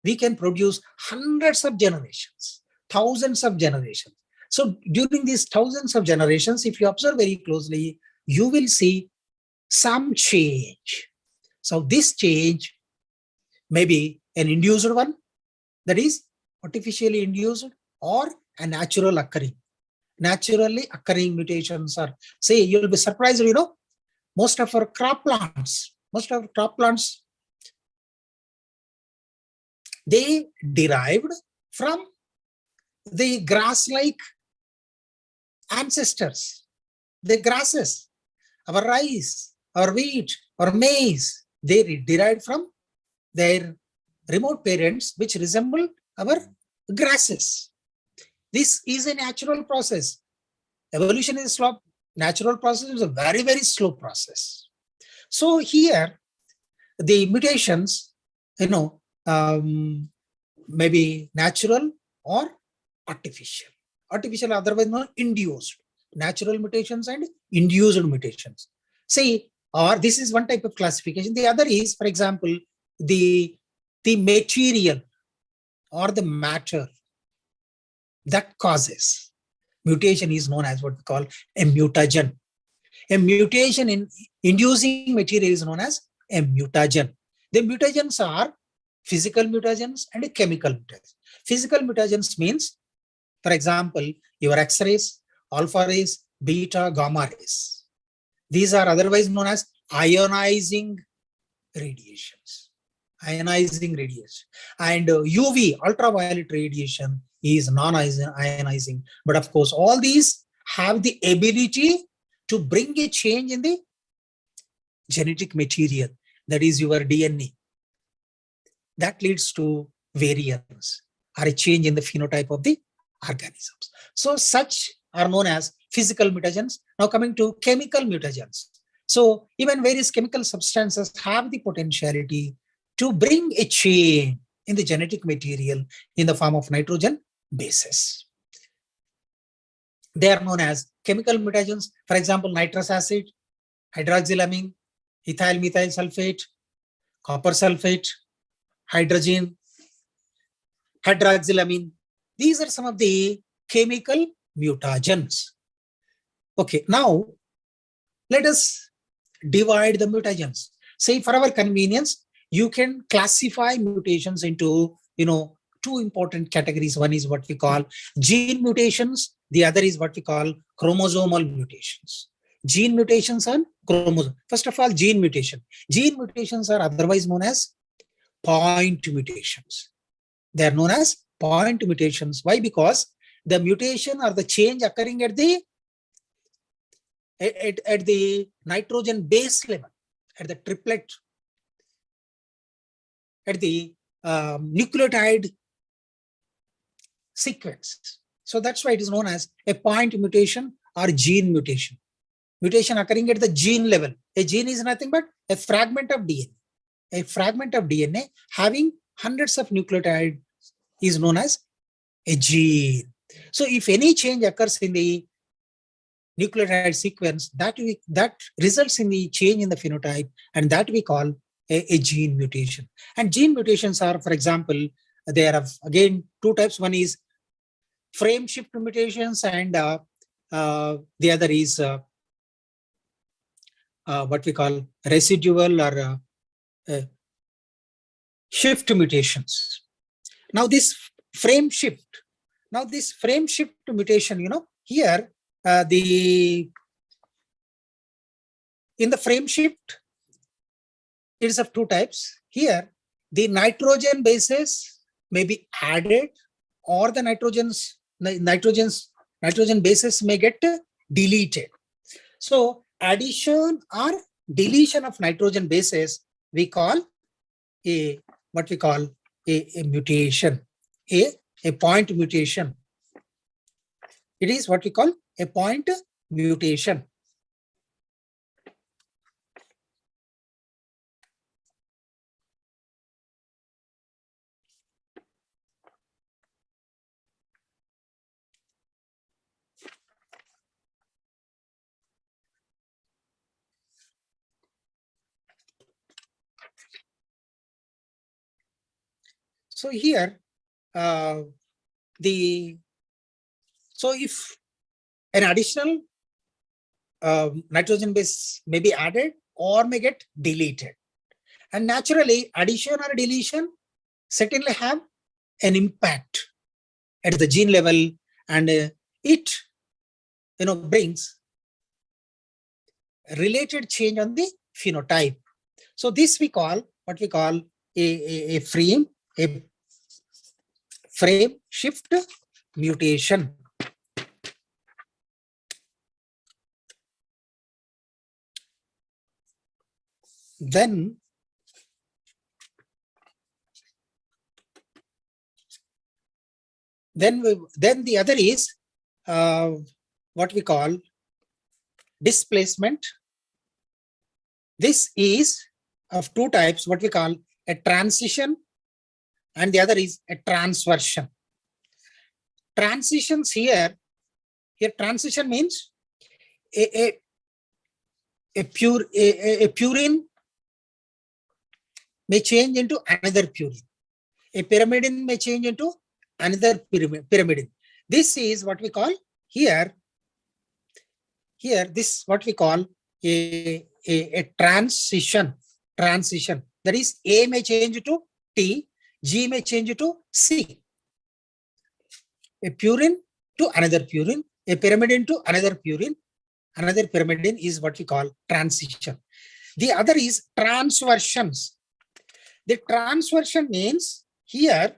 we can produce hundreds of generations, thousands of generations. So during these thousands of generations, if you observe very closely, you will see some change. So this change may be an induced one, that is artificially induced, or a natural occurring. Naturally occurring mutations are, say, you'll be surprised, most of our crop plants, they derived from the grass-like ancestors, the grasses, our rice, our wheat, or maize, they derived from their remote parents, which resemble our grasses. This is a natural process. Evolution is slow. Natural process is a very, very slow process. So here, the mutations, maybe natural or artificial. Artificial, otherwise known induced. Natural mutations and induced mutations. See, or this is one type of classification. The other is, for example, the material or the matter that causes mutation is known as what we call a mutagen. A mutation in inducing material is known as a mutagen. The mutagens are physical mutagens and chemical mutagens. Physical mutagens means, for example, your X-rays, alpha rays, beta, gamma rays. These are otherwise known as ionizing radiations. Ionizing radiation. And UV, ultraviolet radiation, is non-ionizing. But of course, all these have the ability to bring a change in the genetic material, that is your DNA. That leads to variance or a change in the phenotype of the organisms. So such are known as physical mutagens. Now coming to chemical mutagens. So even various chemical substances have the potentiality to bring a change in the genetic material in the form of nitrogen bases. They are known as chemical mutagens. For example, nitrous acid, hydroxylamine, ethyl methyl sulfate, copper sulfate, hydrogen, hydroxylamine. These are some of the chemical mutagens. Okay, now let us divide the mutagens. Say for our convenience, you can classify mutations into, two important categories. One is what we call gene mutations. The other is what we call chromosomal mutations. Gene mutations and chromosome. First of all, gene mutation. Gene mutations are otherwise known as point mutations. They are known as point mutations. Why? Because the mutation or the change occurring at the nitrogen base level, at the triplet, at the nucleotide sequence. So that's why it is known as a point mutation or gene mutation. Mutation occurring at the gene level. A gene is nothing but a fragment of DNA. A fragment of DNA having hundreds of nucleotides is known as a gene. So if any change occurs in the nucleotide sequence, that results in the change in the phenotype, and that we call a gene mutation. And gene mutations are, for example, there are again two types. One is frame shift mutations, and the other is what we call residual or shift mutations. Now this frame shift mutation, here in the frame shift, it is of two types. Here, the nitrogen bases may be added, or the nitrogen bases may get deleted. So addition or deletion of nitrogen bases we call a mutation, a point mutation. It is what we call a point mutation. So here, if an additional nitrogen base may be added or may get deleted, and naturally addition or deletion certainly have an impact at the gene level, and it brings related change on the phenotype. So this we call what we call a frame shift mutation. Then the other is what we call displacement. This is of two types, what we call a transition, and the other is a transversion. Transitions here transition means a purine may change into another purine. A pyrimidine may change into another pyrimidine. This is what we call here this what we call a transition. That is, A may change to T, G may change to C. A purine to another purine, A pyrimidine to another purine. Another pyrimidine is what we call transition. The other is transversions. The transversion means here,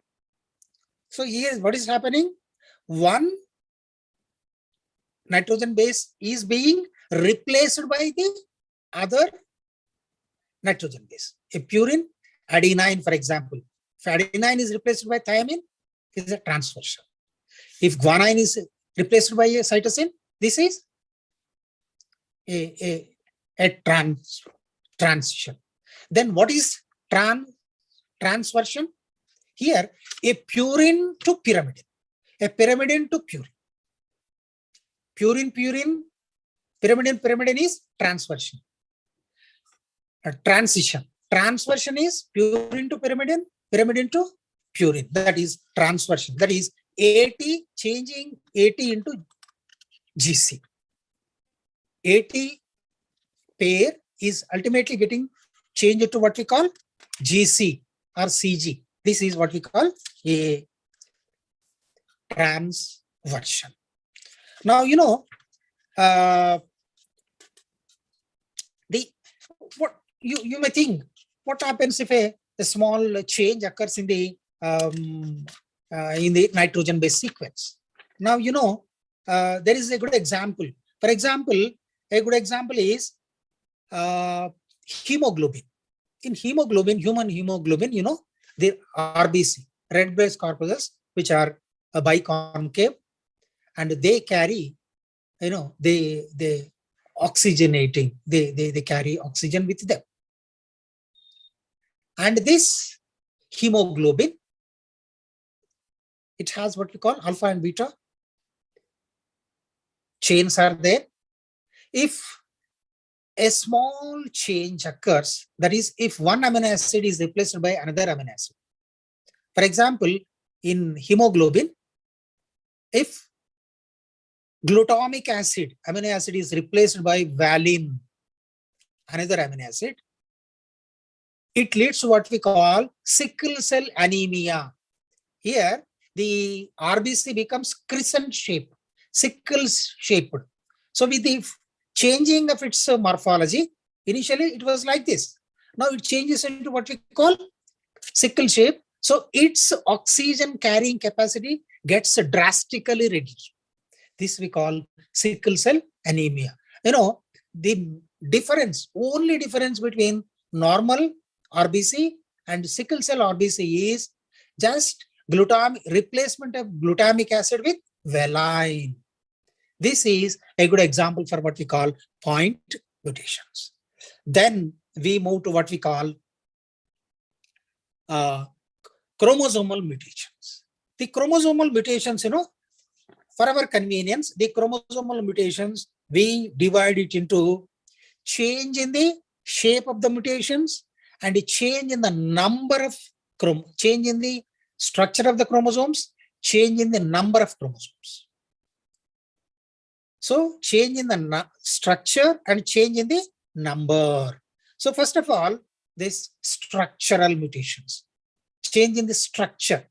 so here what is happening? One nitrogen base is being replaced by the other nitrogen base. A purine, adenine, for example. If adenine is replaced by thiamine, it is a transversion. If guanine is replaced by a cytosine, this is a transition. Then what is transversion? Here, a purine to pyrimidine, a pyrimidine to purine. Purine, pyrimidine is transversion. A transition. Transversion is purine to pyrimidine, pyrimidine to purine. That is transversion. That is AT changing AT into GC. AT pair is ultimately getting changed to what we call GC or CG. This is what we call a transversion. Now, you know, what you may think, what happens if a small change occurs in the nitrogen base sequence? Now, you know, there is a good example. For example, a good example is hemoglobin. In hemoglobin, human hemoglobin, you know, the RBC, red blood corpuscles, which are biconcave, and they carry, you know, they oxygenating, they carry oxygen with them. And this hemoglobin, it has what we call alpha and beta chains are there. If a small change occurs, that is, if one amino acid is replaced by another amino acid. For example, in hemoglobin, if glutamic acid, amino acid is replaced by valine, another amino acid, it leads to what we call sickle cell anemia. Here, the RBC becomes crescent shape, sickle shaped. So with the changing of its morphology, initially it was like this. Now it changes into what we call sickle shape. So its oxygen carrying capacity gets drastically reduced. This we call sickle cell anemia. You know, the difference, only difference between normal RBC and sickle cell RBC is just replacement of glutamic acid with valine. This is a good example for what we call point mutations. Then we move to what we call chromosomal mutations. The chromosomal mutations, you know, for our convenience, the chromosomal mutations, we divide it into change in the shape of the mutations and a change in the number of change in the structure of the chromosomes, change in the number of chromosomes. So change in the structure and change in the number. So first of all, this structural mutations, change in the structure,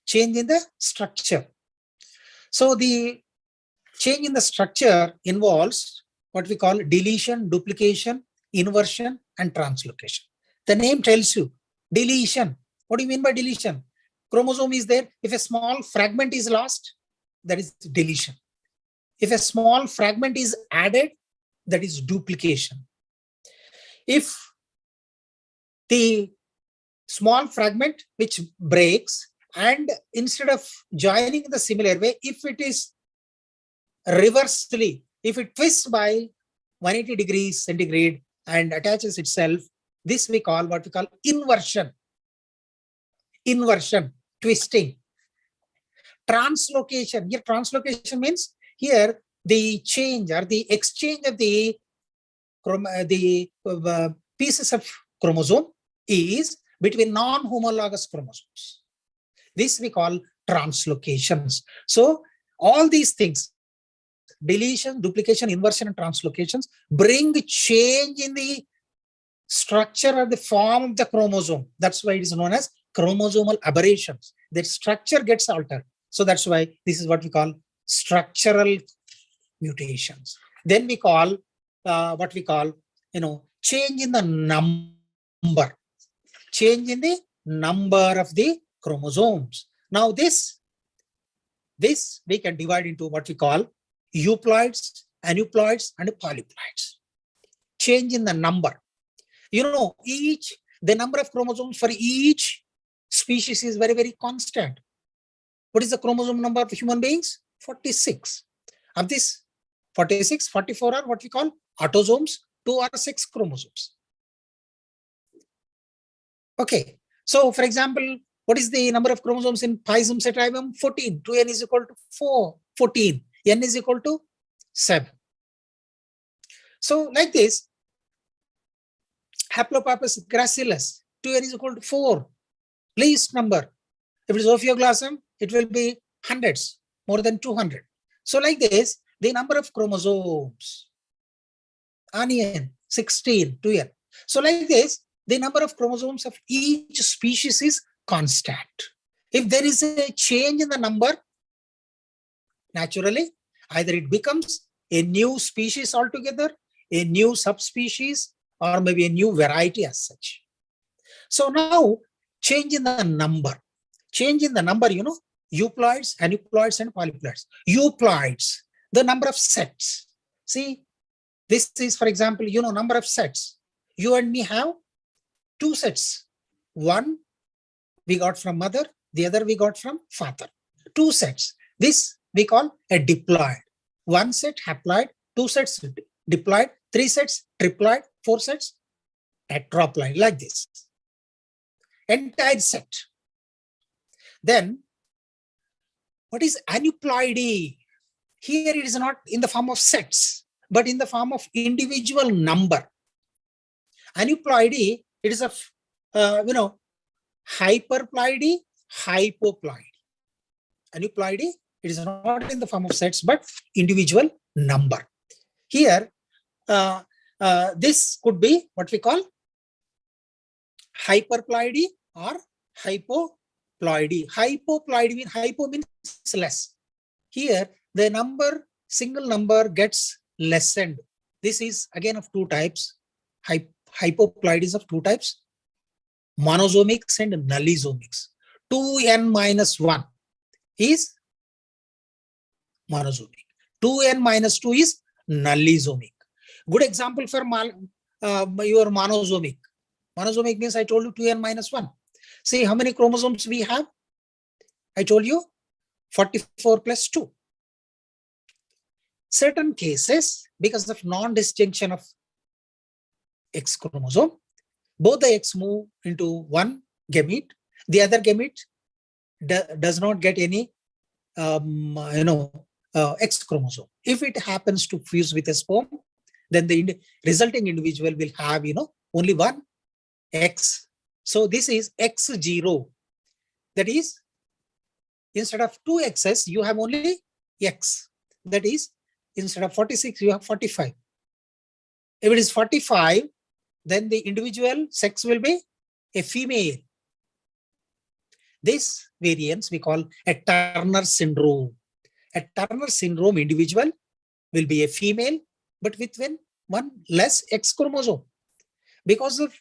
change in the structure. So the change in the structure involves what we call deletion, duplication, inversion, and translocation. The name tells you deletion. What do you mean by deletion? Chromosome is there. If a small fragment is lost, that is deletion. If a small fragment is added, that is duplication. If the small fragment which breaks and instead of joining the similar way, if it is reversely, if it twists by 180 degrees centigrade and attaches itself, this we call what we call inversion. Inversion, twisting. Translocation. Here, translocation means here the change or the exchange of the pieces of chromosome is between non-homologous chromosomes. This we call translocations. So all these things, deletion, duplication, inversion, and translocations bring change in the structure or the form of the chromosome. That's why it is known as chromosomal aberrations. The structure gets altered. So that's why this is what we call structural mutations. Then we call what we call, change in the number. Change in the number of the chromosomes. Now this we can divide into what we call euploids, aneuploids, and polyploids. Change in the number. The number of chromosomes for each species is very, very constant. What is the chromosome number of human beings? 46. Of this 46, 44 are what we call autosomes, 2 are sex chromosomes. Okay. So, for example, what is the number of chromosomes in Pisum sativum? 14. 2n is equal to 4. 14. N is equal to 7. So, like this, Haplopappus gracilis, 2n is equal to 4. Least number. If it is Ophioglossum, it will be hundreds, more than 200. So, like this, the number of chromosomes, onion, 16, 2n. So, like this, the number of chromosomes of each species is constant. If there is a change in the number, naturally, either it becomes a new species altogether, a new subspecies, or maybe a new variety as such. So now, change in the number. Change in the number, euploids, aneuploids, and polyploids. Euploids, the number of sets. See, this is, for example, number of sets. You and me have 2 sets. One we got from mother, the other we got from father. 2 sets. This we call a diploid. 1 set haploid, 2 sets diploid, 3 sets triploid, 4 sets tetraploid, like this. Entire set. Then, what is aneuploidy? Here it is not in the form of sets, but in the form of individual number. Aneuploidy, it is a, hyperploidy, hypoploidy. Aneuploidy, it is not in the form of sets, but individual number. Here, this could be what we call hyperploidy or hypoploidy. Hypoploidy means hypo means less. Here, the single number gets lessened. This is again of 2 types. Hypoploidy is of 2 types. Monosomics and nullisomics. 2n minus 1 is monosomic. 2n minus 2 is nullisomic. Good example for your monosomic. Monosomic means I told you 2n minus 1. See how many chromosomes we have? I told you 44 plus 2. Certain cases, because of non-disjunction of X chromosome, both the X move into one gamete. The other gamete does not get any X chromosome. If it happens to fuse with a sperm, then the resulting individual will have only one X. So this is X0. That is, instead of 2 X's, you have only X. That is, instead of 46, you have 45. If it is 45, then the individual sex will be a female. This variance we call a Turner syndrome. A Turner syndrome individual will be a female, but with one less X chromosome. Because of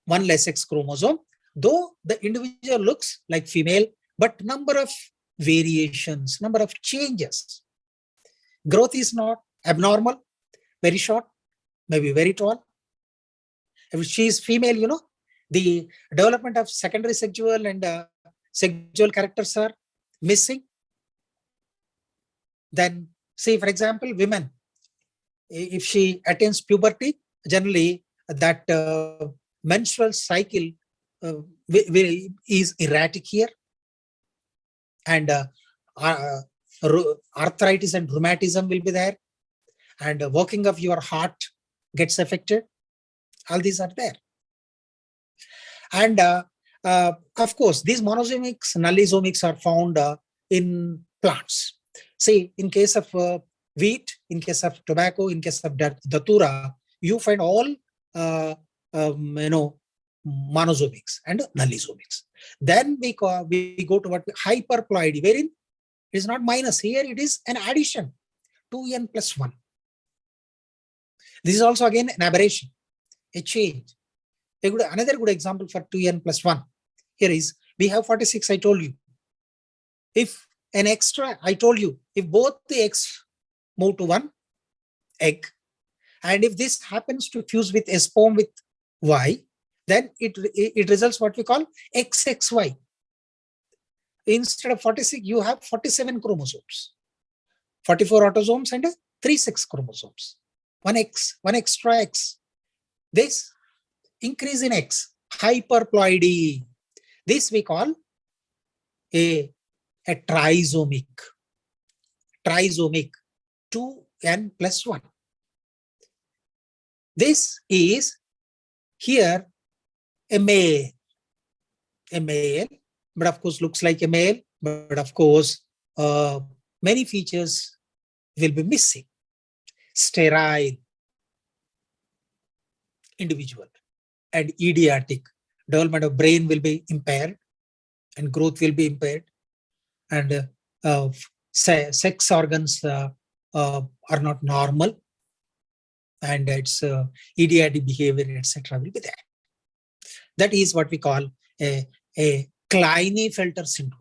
one less X chromosome, though the individual looks like female, but number of variations, number of changes. Growth is not abnormal, very short, maybe very tall. If she is female, the development of secondary sexual and sexual characters are missing. Then, say, for example, women, if she attains puberty, generally that menstrual cycle is erratic here. And arthritis and rheumatism will be there. And working of your heart gets affected. All these are there. And of course, these monosomics, nullisomics are found in plants. Say, in case of wheat, in case of tobacco, in case of datura, you find all monosomics and nullisomics. Then we go to what hyperploidy, wherein It is not minus. Here it is an addition, 2n plus 1. This is also again an aberration, a change. Another good example for 2n plus 1. Here is, we have 46, I told you. If an extra, I told you, if both the eggs move to one egg, and if this happens to fuse with a sperm with Y, then it results what we call XXY. Instead of 46, you have 47 chromosomes, 44 autosomes and 3 sex chromosomes. One X, one extra X. This increase in X, hyperploidy. This we call a trisomic. Trisomic, 2n plus 1. This is here a male, but of course looks like a male, but of course many features will be missing. Sterile individual and idiotic. Development of brain will be impaired and growth will be impaired, and sex organs are not normal, and its idiotic behavior, etc. will be there. That is what we call a Klinefelter syndrome.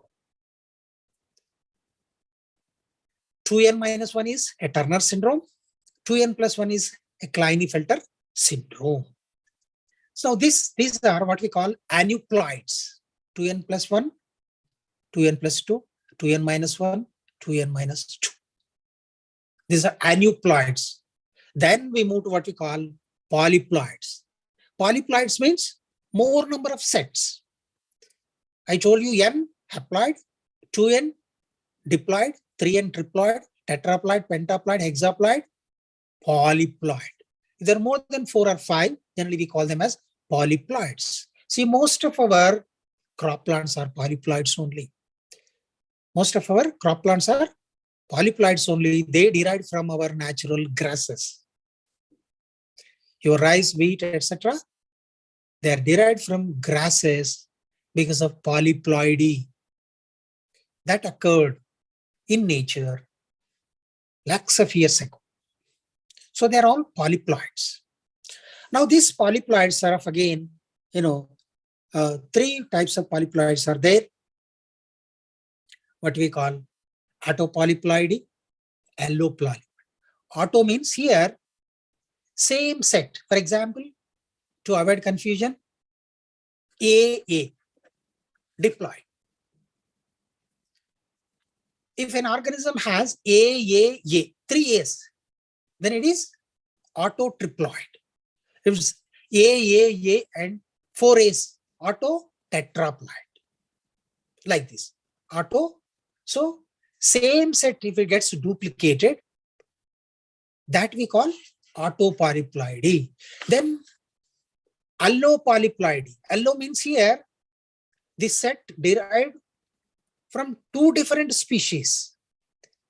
2n minus 1 is a Turner syndrome. 2n plus 1 is a Klinefelter syndrome. So these are what we call aneuploids. 2n plus 1, 2n plus 2, 2n minus 1, 2n minus 2. These are aneuploids. Then we move to what we call polyploids. Polyploids means more number of sets. I told you n haploid, 2n diploid, 3n triploid, tetraploid, pentaploid, hexaploid, polyploid. If there are more than 4 or 5, generally we call them as polyploids. See, most of our crop plants are polyploids only. Most of our crop plants are polyploids only. They derived from our natural grasses. Your rice, wheat, etc. They are derived from grasses because of polyploidy that occurred in nature lakhs of years ago. So they are all polyploids. Now these polyploids are of again, 3 types of polyploids are there. What we call autopolyploidy, alloploidy. Auto means here same set. For example, to avoid confusion, AA, diploid. If an organism has AAA, 3 A's, then it is autotriploid. If it's AAA and 4 A's, autotetraploid. Like this, auto. So same set, if it gets duplicated, that we call autopolyploidy. Then allopolyploidy. Allo means here this set derived from 2 different species.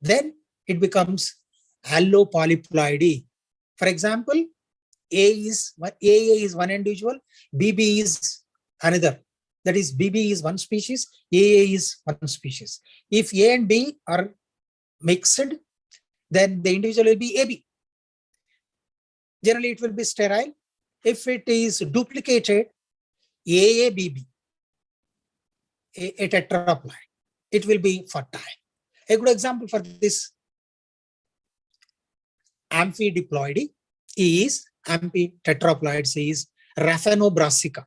Then it becomes allopolyploidy. For example, AA is one individual, BB is another. That is, BB is one species, AA is one species. If A and B are mixed, then the individual will be AB. Generally, it will be sterile. If it is duplicated, AABB, a tetraploid, it will be fertile. A good example for this amphidiploidy is, amphi-tetraploids is Raphanobrassica.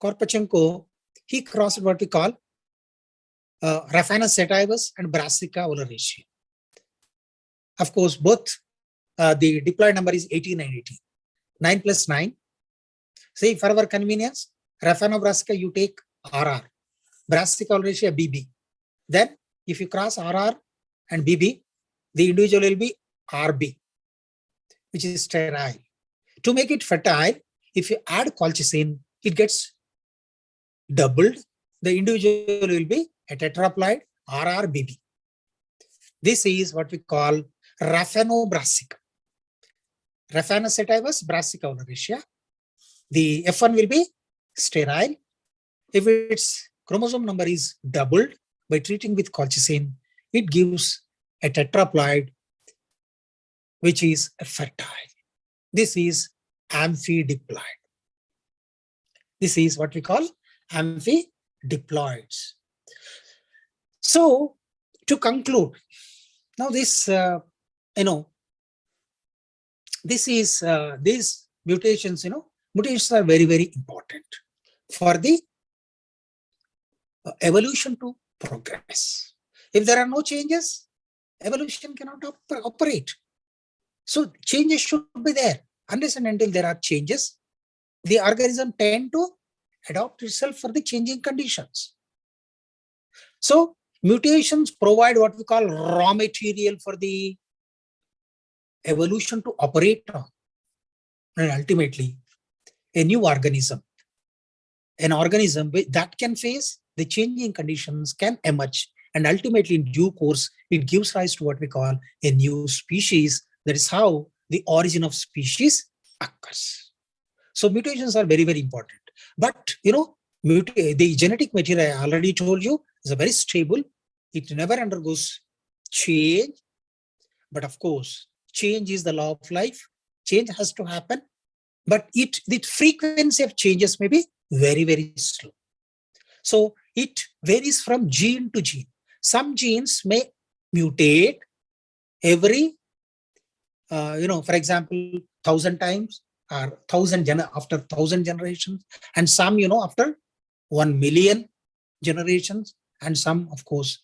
Korpachenko, he crossed what we call Raphanus sativus and Brassica oleracea. Of course, both the diploid number is 18 and 18. 9 plus 9. See, for our convenience, Raphanobrassica you take RR, Brassica oleracea BB. Then, if you cross RR and BB, the individual will be RB, which is sterile. To make it fertile, if you add colchicine, it gets doubled. The individual will be a tetraploid RRBB. This is what we call Raphanobrassica. Raphanus sativus, Brassica oleracea. The F1 will be sterile. If its chromosome number is doubled by treating with colchicine, it gives a tetraploid, which is fertile. This is amphidiploid. This is what we call amphidiploids. So to conclude, now this, these mutations, mutations are very, very important for the evolution to progress. If there are no changes, evolution cannot operate. So changes should be there. Unless and until there are changes, the organism tend to adapt itself for the changing conditions. So mutations provide what we call raw material for the evolution to operate on. And ultimately, a new organism, an organism that can face the changing conditions can emerge. And ultimately, in due course, it gives rise to what we call a new species. That is how the origin of species occurs. So mutations are very, very important. But, the genetic material, I already told you, is very stable. It never undergoes change. But of course, change is the law of life. Change has to happen. But the frequency of changes may be very, very slow. So it varies from gene to gene. Some genes may mutate every, for example, 1,000 times or after 1,000 generations, and some, after 1 million generations, and some, of course,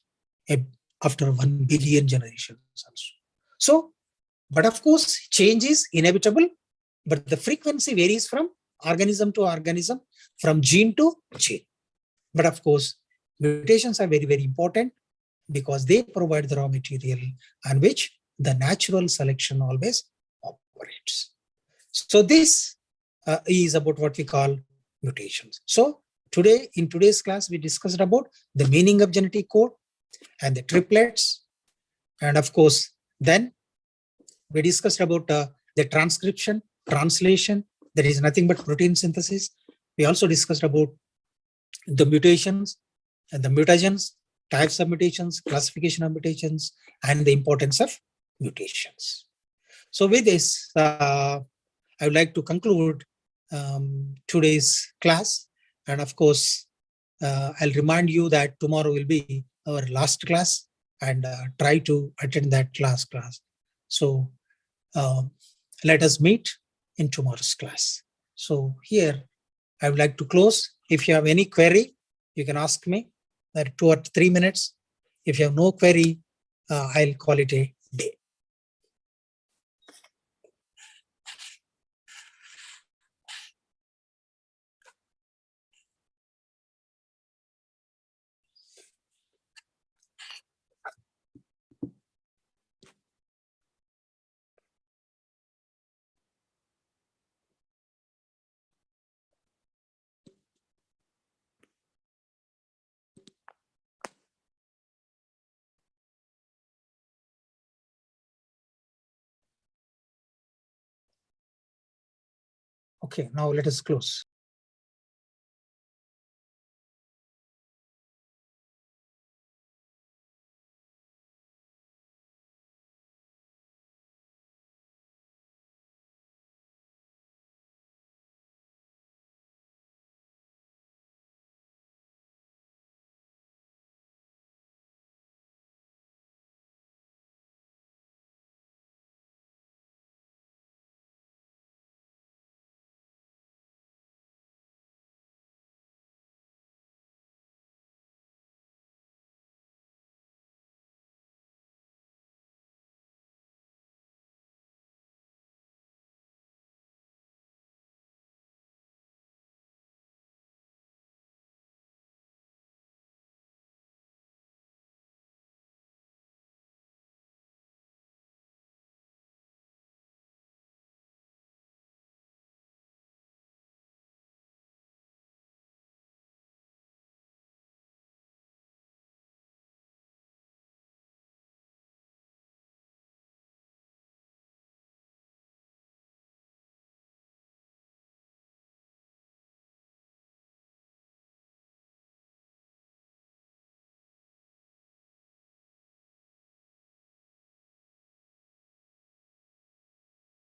after 1 billion generations also. So, but of course, change is inevitable, but the frequency varies from organism to organism, from gene to gene. But of course, mutations are very, very important because they provide the raw material on which the natural selection always operates. So this is about what we call mutations. So today, in today's class, we discussed about the meaning of genetic code and the triplets. And of course, then we discussed about the transcription, translation, that is nothing but protein synthesis. We also discussed about the mutations and the mutagens, types of mutations, classification of mutations, and the importance of mutations. So with this, I would like to conclude today's class. And of course, I'll remind you that tomorrow will be our last class, and try to attend that class. So let us meet in tomorrow's class. So here, I would like to close. If you have any query, you can ask me. 2 or 3 minutes. If you have no query, I'll call it a day. Okay, now let us close.